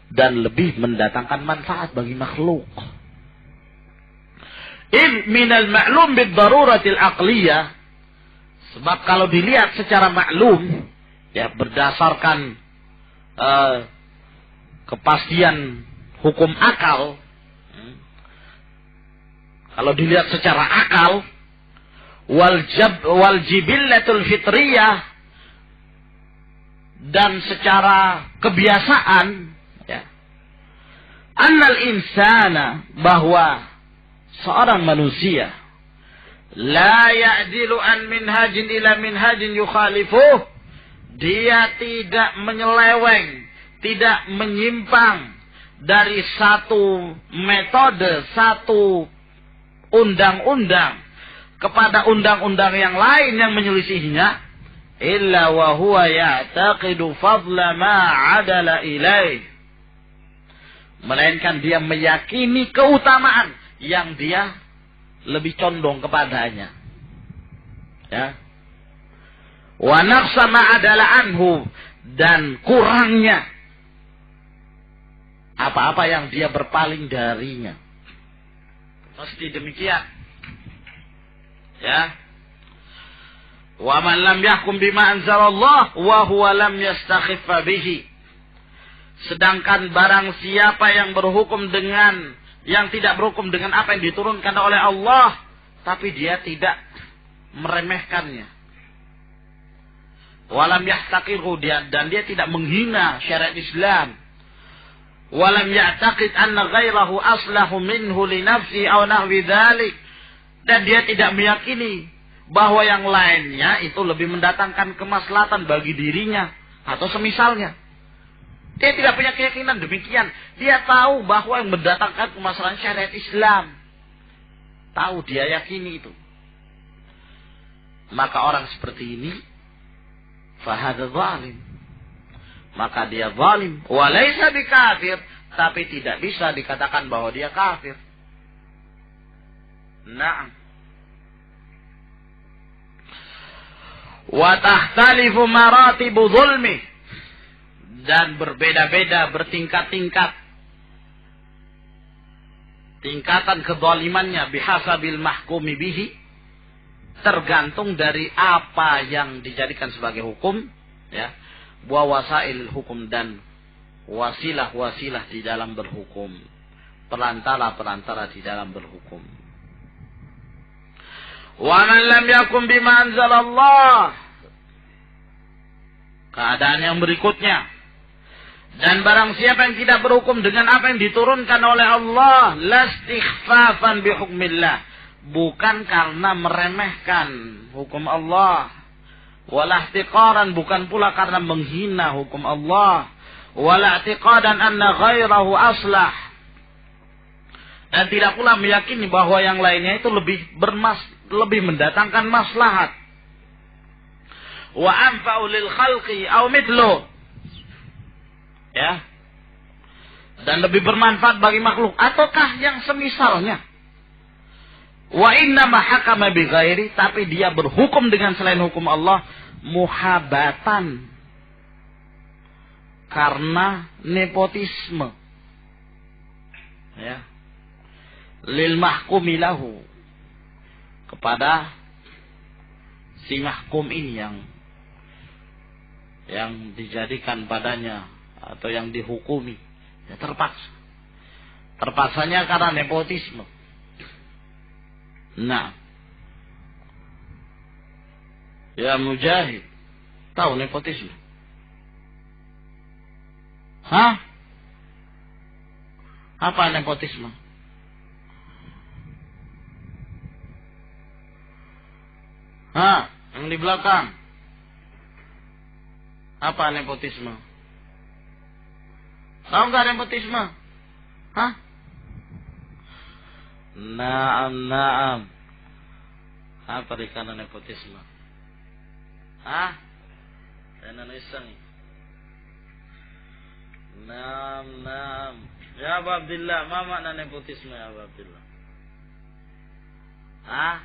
dan lebih mendatangkan manfaat bagi makhluk. In minal ma'lum bid daruratil aqliyah, sebab kalau dilihat secara maklum, ya, berdasarkan kepastian hukum akal, kalau dilihat secara akal, wal jibillatul fitriyah, dan secara kebiasaan, ya, annal insana, bahwa seorang manusia la ya'dilu an minhajin ila minhajin yukhalifuh, dia tidak menyeleweng, tidak menyimpang dari satu metode, satu undang-undang kepada undang-undang yang lain yang menyelisihinya, illa wa huwa ya'taqidu fadla ma 'adala ilaih, melainkan dia meyakini keutamaan yang dia lebih condong kepadanya, ya, wa naqsa ma 'adala anhu, dan kurangnya apa-apa yang dia berpaling darinya. Mesti demikian, ya. Wa man lam yahkum bima anzalallah wa huwa lam yastakhiffa bihi. Sedangkan barang siapa yang berhukum dengan, yang tidak berhukum dengan apa yang diturunkan oleh Allah, tapi dia tidak meremehkannya. Walam yahtaqiru, dan dia tidak menghina syariat Islam. Walam ya'taqid anna ghairahu aslahu minhu li nafsi aw nahwi dzalik. Dan dia tidak meyakini bahwa yang lainnya itu lebih mendatangkan kemaslahatan bagi dirinya atau semisalnya. Dia tidak punya keyakinan demikian. Dia tahu bahwa yang mendatangkan kemaslahatan syariat Islam. Tahu, dia yakini itu. Maka orang seperti ini fahadha zalim. Maka dia zalim. Walaysa bikafir. Tapi tidak bisa dikatakan bahwa dia kafir. Naam. Wa takhtalifu maratibu zulmi. Dan berbeda-beda, bertingkat-tingkat. Tingkatan kezalimannya bihasabil mahkumi bihi. Tergantung dari apa yang dijadikan sebagai hukum. Ya. Wa wasail hukum dan wasilah-wasilah di dalam berhukum. Perantara-perantara di dalam berhukum. Wa man lam yakum bima anzalallah. Keadaan yang berikutnya. Dan barang siapa yang tidak berhukum dengan apa yang diturunkan oleh Allah, lastighfafan bihukmillah. Bukan karena meremehkan hukum Allah. Walahtiqaran, bukan pula karena menghina hukum Allah. Walahtiqadan anna ghairahu aslah. Dan tidak pula meyakini bahwa yang lainnya itu lebih mendatangkan maslahat. Wa anfa'u lil khalqi aw mithlu. Ya. Dan lebih bermanfaat bagi makhluk ataukah yang semisalnya. Wa inna ma hakama bi ghairi, tapi dia berhukum dengan selain hukum Allah muhabatan. Karena nepotisme. Ya. Lil mahkumi lahu. Kepada si mahkum ini yang dijadikan padanya atau yang dihukumi, ya terpaksa. Terpaksanya karena nepotisme. Nah, ya Mujahid, tahu nepotisme? Hah? Apa nepotisme? Hah? Yang di belakang. Apa nepotisme? Tahu nggak nepotisme? Hah? Naam. Apa dikana nepotisme? Hah? Indonesia nih. Naam. Ya Abu Abdillah, apa makna nepotisme ya Abu Abdillah? Hah?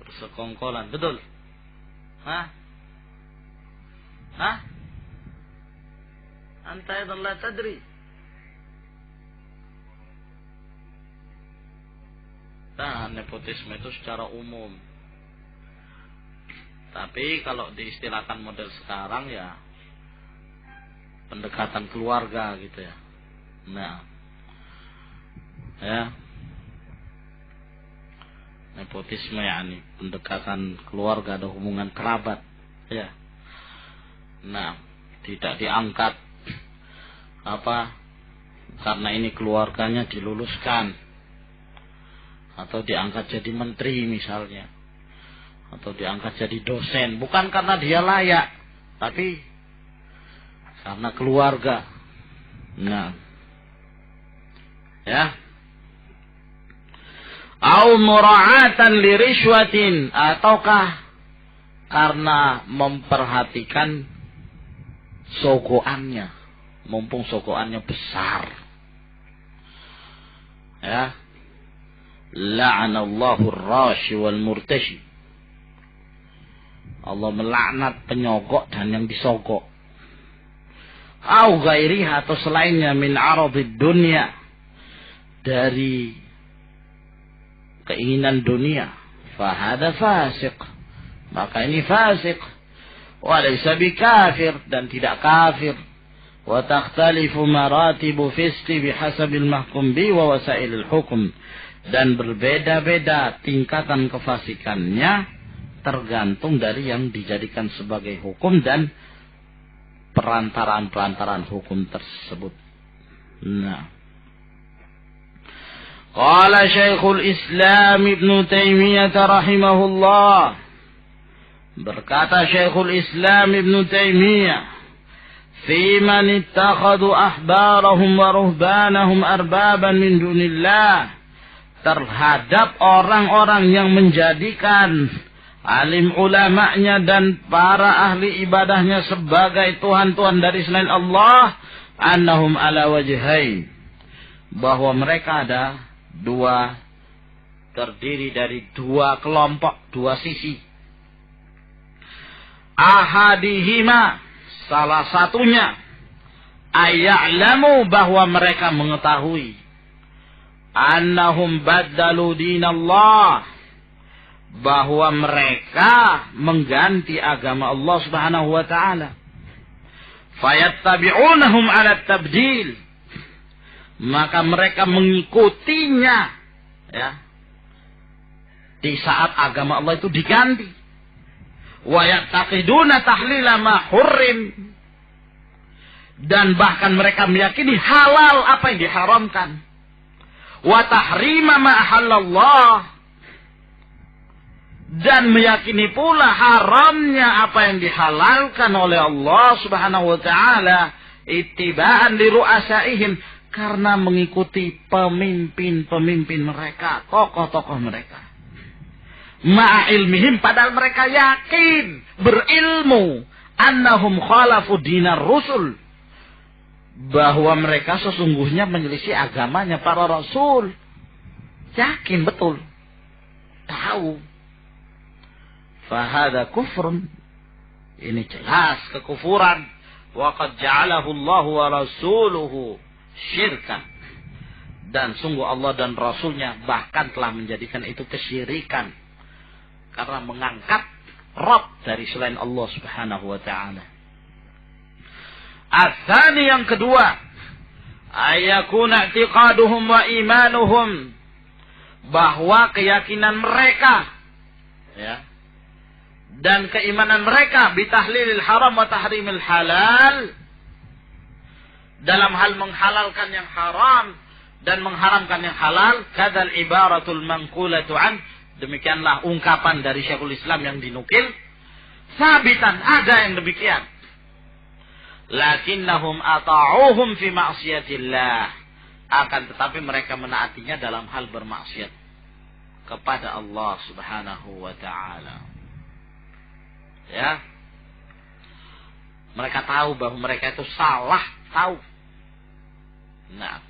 Persekongkolan, betul? Hah? Anta aidan la tadri. Nah, nepotisme itu secara umum. Tapi kalau diistilahkan model sekarang ya pendekatan keluarga gitu ya. Nah. Ya. Nepotisme yakni pendekatan keluarga atau hubungan kerabat, ya. Nah, tidak diangkat karena ini keluarganya diluluskan atau diangkat jadi menteri misalnya atau diangkat jadi dosen, bukan karena dia layak tapi karena keluarga. Nah, ya. Au mura'atan li rishwatin, ataukah karena memperhatikan sogoannya, mumpung sogoannya besar. Ya. La'anallahu ar-rashi wal murtashi. Allah melaknat penyogok dan yang disogok. Au ghairiha, atau selainnya, min aradid dunya, dari keinginan dunia. fahada fasiq, maka ini fasik. Wa laysa bikafir, dan tidak kafir. Wa takhtalifu maratibu fisqi bihasabil mahkum bi wa wasailil hukum, dan berbeda-beda tingkatan kefasikannya tergantung dari yang dijadikan sebagai hukum dan perantaraan hukum tersebut. Nah, qala Syekhul Islam Ibn Taimiyah rahimahullah, berkata Syekhul Islam Ibn Taimiyah, fi man ittakhadhu ahbarahum wa ruhbanahum arbaban min dunillah, terhadap orang-orang yang menjadikan alim ulamanya dan para ahli ibadahnya sebagai tuhan-tuhan dari selain Allah, annahum ala wajhain, bahwa mereka ada terdiri dari dua kelompok, dua sisi. Ahadihima, salah satunya, aya'lamu, bahwa mereka mengetahui, annahum baddalu dinallah, bahwa mereka mengganti agama Allah Subhanahu wa ta'ala. Fayattabi'unahum ala tabdil, maka mereka mengikutinya, ya, di saat agama Allah itu diganti. Wa yaqtaqiduna tahlila ma hurrim, dan bahkan mereka meyakini halal apa yang diharamkan. Wa tahrima ma ahallallah, dan meyakini pula haramnya apa yang dihalalkan oleh Allah Subhanahu wa ta'ala, ittiba'an li ru'asaihim, karena mengikuti pemimpin-pemimpin mereka, tokoh-tokoh mereka. Ma'a ilmihim, padahal mereka yakin, berilmu, annahum khalafu dinar rusul, bahwa mereka sesungguhnya menyelisih agamanya para rasul. Yakin betul, tahu. Fahada kufrun, ini jelas kekufuran. Wa qad ja'alahu Allah wa rasuluhu syirkan, dan sungguh Allah dan Rasulnya bahkan telah menjadikan itu kesyirikan, karena mengangkat Rabb dari selain Allah Subhanahu wa ta'ala. Atsani, yang kedua, ayakuna i'tiqaduhum wa imanuhum, bahwa keyakinan mereka, ya, dan keimanan mereka bitahlilil haram wa tahrimil halal, dalam hal menghalalkan yang haram dan mengharamkan yang halal, kadzal ibaratul manqulatu an, demikianlah ungkapan dari Syekhul Islam yang dinukil, sabitan, ada yang demikian. Lakinnahum ata'uhum fi ma'siyatillah, akan tetapi mereka menaatinya dalam hal bermaksiat kepada Allah Subhanahu wa ta'ala. Ya, mereka tahu bahwa mereka itu salah, tahu. Nah,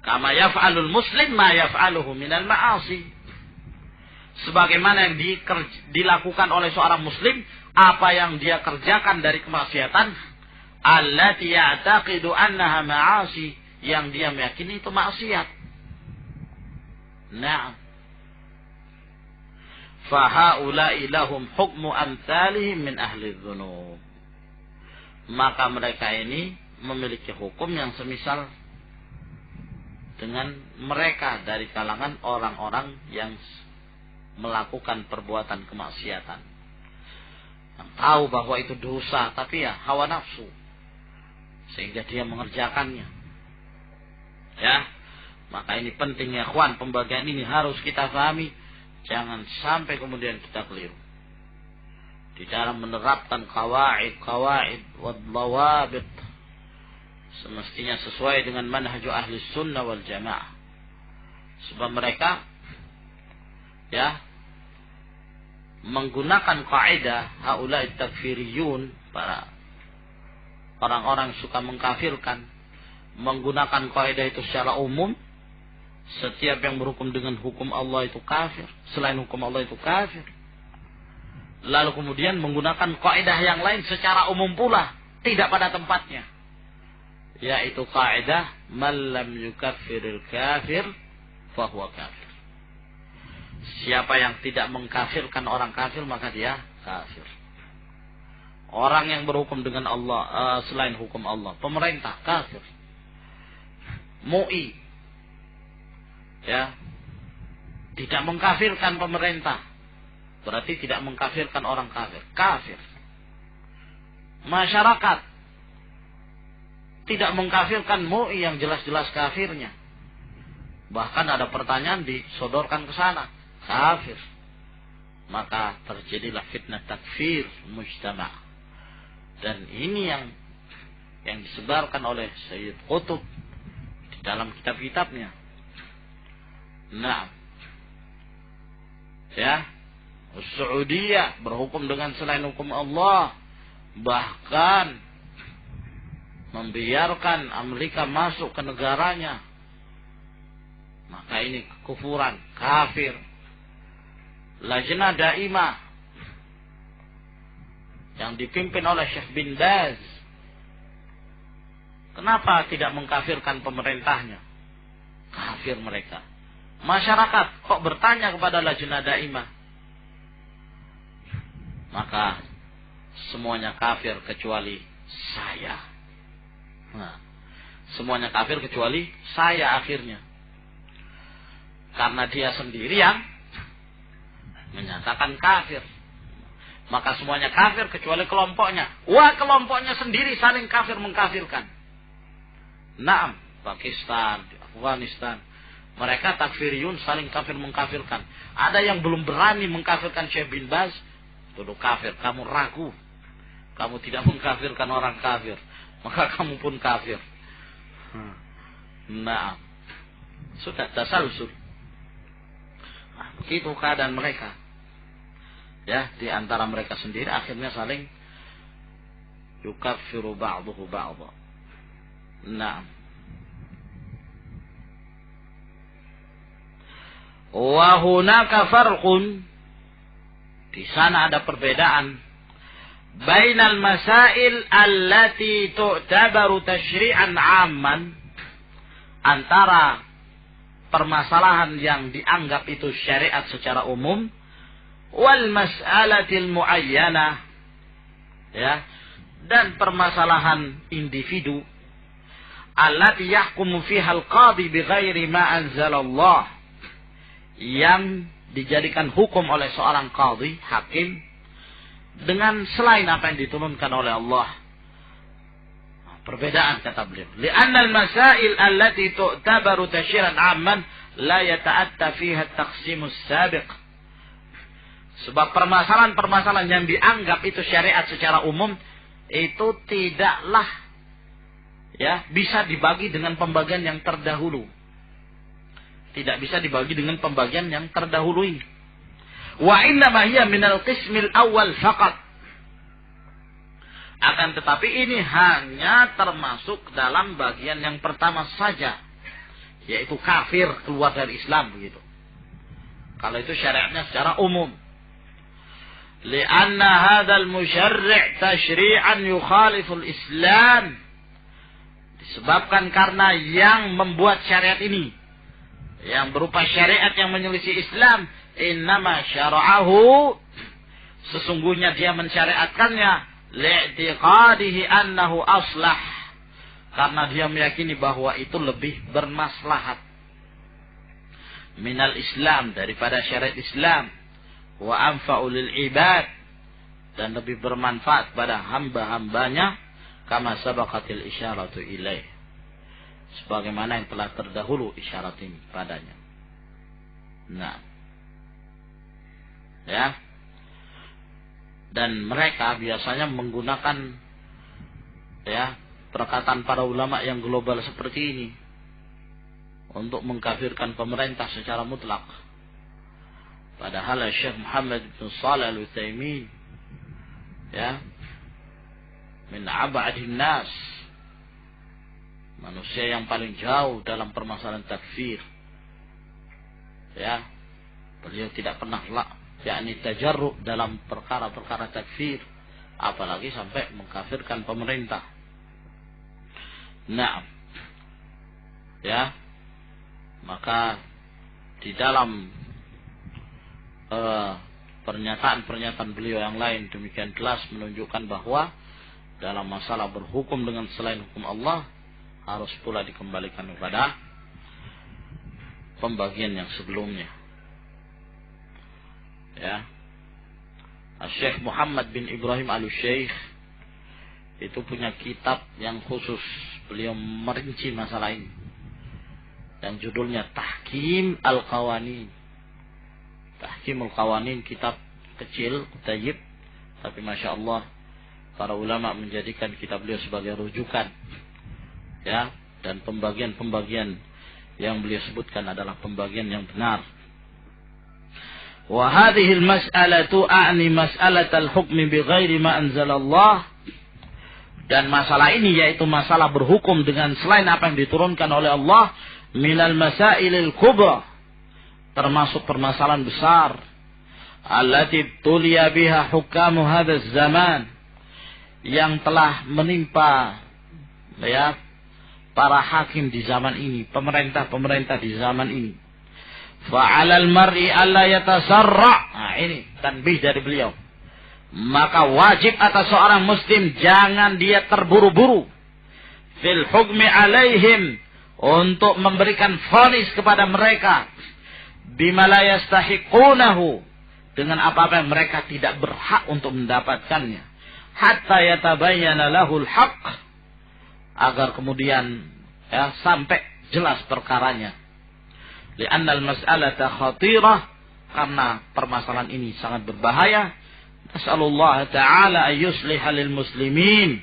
kama yaf'alul muslim ma yaf'aluhu minal ma'asi, sebagaimana yang dilakukan oleh seorang muslim, apa yang dia kerjakan dari kemaksiatan, allati ya'taqidu annaha ma'asi, yang dia meyakini itu maksiat. Nah, fahaula'i lahum hukmu amsalihim min ahli dzunub, maka mereka ini memiliki hukum yang semisal dengan mereka dari kalangan orang-orang yang melakukan perbuatan kemaksiatan, yang tahu bahwa itu dosa, tapi ya hawa nafsu, sehingga dia mengerjakannya. Ya, maka ini penting ya ikhwan, pembagian ini harus kita pahami, jangan sampai kemudian kita keliru di dalam menerapkan qawaid wad dawabit, semestinya sesuai dengan manhaju ahli sunnah wal jamaah. Sebab mereka, ya, menggunakan kaidah haula'i takfiriyun, para orang-orang suka mengkafirkan, menggunakan kaidah itu secara umum. Setiap yang berhukum dengan hukum Allah itu kafir, selain hukum Allah itu kafir. Lalu kemudian menggunakan kaidah yang lain secara umum pula, tidak pada tempatnya, yaitu kaidah man lam yukaffiril kafir fahuwa kafir. Siapa yang tidak mengkafirkan orang kafir, maka dia kafir. Orang yang berhukum dengan Allah selain hukum Allah, pemerintah kafir. MUI ya, tidak mengkafirkan pemerintah, berarti tidak mengkafirkan orang kafir. Kafir. Masyarakat tidak mengkafirkan MUI yang jelas-jelas kafirnya. Bahkan ada pertanyaan disodorkan ke sana. Kafir. Maka terjadilah fitnah takfir mujtama'. Dan ini yang disebarkan oleh Sayyid Qutb di dalam kitab-kitabnya. Nah, ya, Saudiyah berhukum dengan selain hukum Allah, bahkan membiarkan Amerika masuk ke negaranya. Maka ini kekufuran, kafir. Lajnah Daimah yang dipimpin oleh Syekh bin Baz, kenapa tidak mengkafirkan pemerintahnya? Kafir mereka. Masyarakat kok bertanya kepada Lajnah Daimah? Maka semuanya kafir kecuali saya. Nah, semuanya kafir kecuali saya akhirnya. Karena dia sendiri yang menyatakan kafir. Maka semuanya kafir kecuali kelompoknya. Wah, kelompoknya sendiri saling kafir mengkafirkan. Naam, Pakistan, Afghanistan, mereka takfiriyun saling kafir mengkafirkan. Ada yang belum berani mengkafirkan Syekh bin Baz, tuduh kafir. Kamu ragu, kamu tidak mengkafirkan orang kafir, maka kamu pun kafir. Naam, sudah tasalsul. Nah, begitu keadaan mereka. Ya, di antara mereka sendiri akhirnya saling yukaffiru ba'duhu ba'dha. Naam. Wa hunaka farqun, di sana ada perbedaan bainal masail allati tu'tabaru tashri'an 'amman, antara permasalahan yang dianggap itu syariat secara umum, wal mas'alatil muayyanah, ya, dan permasalahan individu allati yahkumu fiha al-qadhi bighairi ma anzalallah, yang dijadikan hukum oleh seorang qadhi, hakim, dengan selain apa yang diturunkan oleh Allah. Perbedaan kata beliau. Li'anna al-masail allati tu'tabaru tashri'an 'amman la yata'atta fiha at-taqsimus sabiq. Sebab permasalahan-permasalahan yang dianggap itu syariat secara umum itu tidaklah ya bisa dibagi dengan pembagian yang terdahulu. Tidak bisa dibagi dengan pembagian yang terdahulu ini. Wa inna ma hiya minal qismil awal faqat. Akan tetapi ini hanya termasuk dalam bagian yang pertama saja, yaitu kafir, keluar dari Islam begitu. Kalau itu syariatnya secara umum. Lianna hadzal musyarri' tashri'an yukhaliful Islam. Disebabkan karena yang membuat syariat ini, yang berupa syariat yang menyelisih Islam, innama syara'ahu, sesungguhnya dia mensyariatkannya li'tiqadihi annahu aslah, karena dia meyakini bahwa itu lebih bermaslahat minal Islam, daripada syariat Islam, wa anfa'u lil ibad, dan lebih bermanfaat pada hamba-hambanya, kama sabaqatil isyaratu ilaih, sebagaimana yang telah terdahulu isyarat ini padanya. Nah, ya, dan mereka biasanya menggunakan ya perkataan para ulama yang global seperti ini untuk mengkafirkan pemerintah secara mutlak. Padahal Syekh Muhammad bin Shalih Al-Utsaimin, ya, min ab'adin nas, manusia yang paling jauh dalam permasalahan takfir, ya, beliau tidak pernah yakni tajarru dalam perkara-perkara takfir, apalagi sampai mengkafirkan pemerintah. Nah, ya, maka di dalam pernyataan-pernyataan beliau yang lain demikian jelas menunjukkan bahwa dalam masalah berhukum dengan selain hukum Allah harus pula dikembalikan kepada pembagian yang sebelumnya. Ya. Syekh Muhammad bin Ibrahim Al-Syekh itu punya kitab yang khusus, beliau merinci masalah ini, yang judulnya Tahkim Al-Qawanin. Tahkim Al-Qawanin, kitab kecil, tayyib, tapi Masya Allah para ulama menjadikan kitab beliau sebagai rujukan, ya, dan pembagian-pembagian yang beliau sebutkan adalah pembagian yang benar. Wa hadhihi al-mas'alatu a'ni mas'alat al-hukmi bighairi ma anzalallah. Dan masalah ini yaitu masalah berhukum dengan selain apa yang diturunkan oleh Allah, minal masailil kubra, termasuk permasalahan besar, allati tuliya biha hukamu hadzal zaman, yang telah menimpa, ya, para hakim di zaman ini, pemerintah-pemerintah di zaman ini. Fa'alal mar'i alla yatasarra. Nah, ini tanbih dari beliau. Maka wajib atas seorang muslim jangan dia terburu-buru fil hukmi alaihim, untuk memberikan vonis kepada mereka bima la yastahiqunahu, dengan apa-apa yang mereka tidak berhak untuk mendapatkannya, hatta yatabayyana lahul haqq, agar kemudian, ya, sampai jelas perkaranya. Li'anna al-mas'alata khatirah, karena permasalahan ini sangat berbahaya. Nas'alullah ta'ala ayyusliha lil muslimin.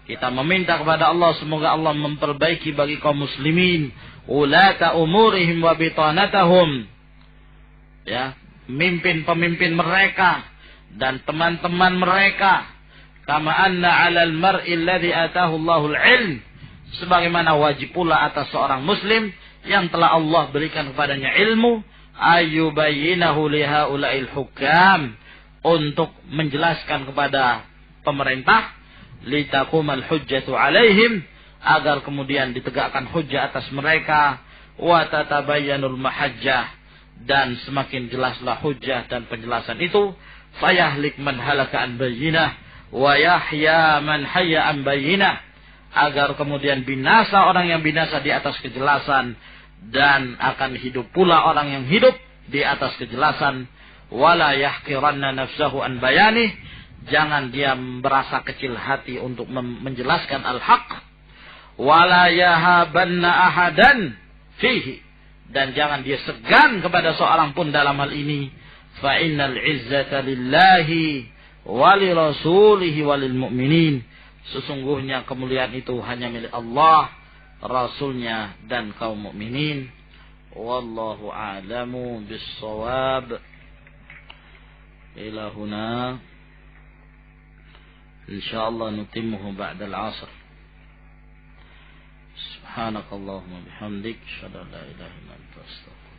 Kita meminta kepada Allah semoga Allah memperbaiki bagi kaum muslimin ulata umurihim wa bitanatahum, ya, pemimpin mereka dan teman-teman mereka, kama anna 'alal mar'i alladhi atahu Allahul 'ilm, sebagaimana wajib pula atas seorang muslim yang telah Allah berikan kepadanya ilmu, ayyubayyinahu lihaula'il hukam, untuk menjelaskan kepada pemerintah, litaqumal hujjatu alaihim, agar kemudian ditegakkan hujjah atas mereka, wa tatabayyanul mahajjah, dan semakin jelaslah hujjah dan penjelasan itu, fayahlik man halaka an bayyinah wa yahya man hayya an bayyinah, agar kemudian binasa orang yang binasa di atas kejelasan, dan akan hidup pula orang yang hidup di atas kejelasan. Wala yahqiranna nafsahu an bayanih, jangan dia merasa kecil hati untuk menjelaskan al-haq. Wala yahabanna ahadan fihi, dan jangan dia segan kepada seorang pun dalam hal ini. Fa innal izzata lillahi wa li rasulihi wa lil mu'minin, sesungguhnya kemuliaan itu hanya milik Allah, Rasulnya, dan kaum mukminin. Wallahu a'lamu bis-shawab. إلى هنا إن شاء الله نتمه بعد العصر. سبحانك اللهم وبحمدك أشهد أن لا إله إلا أنت أستغفرك.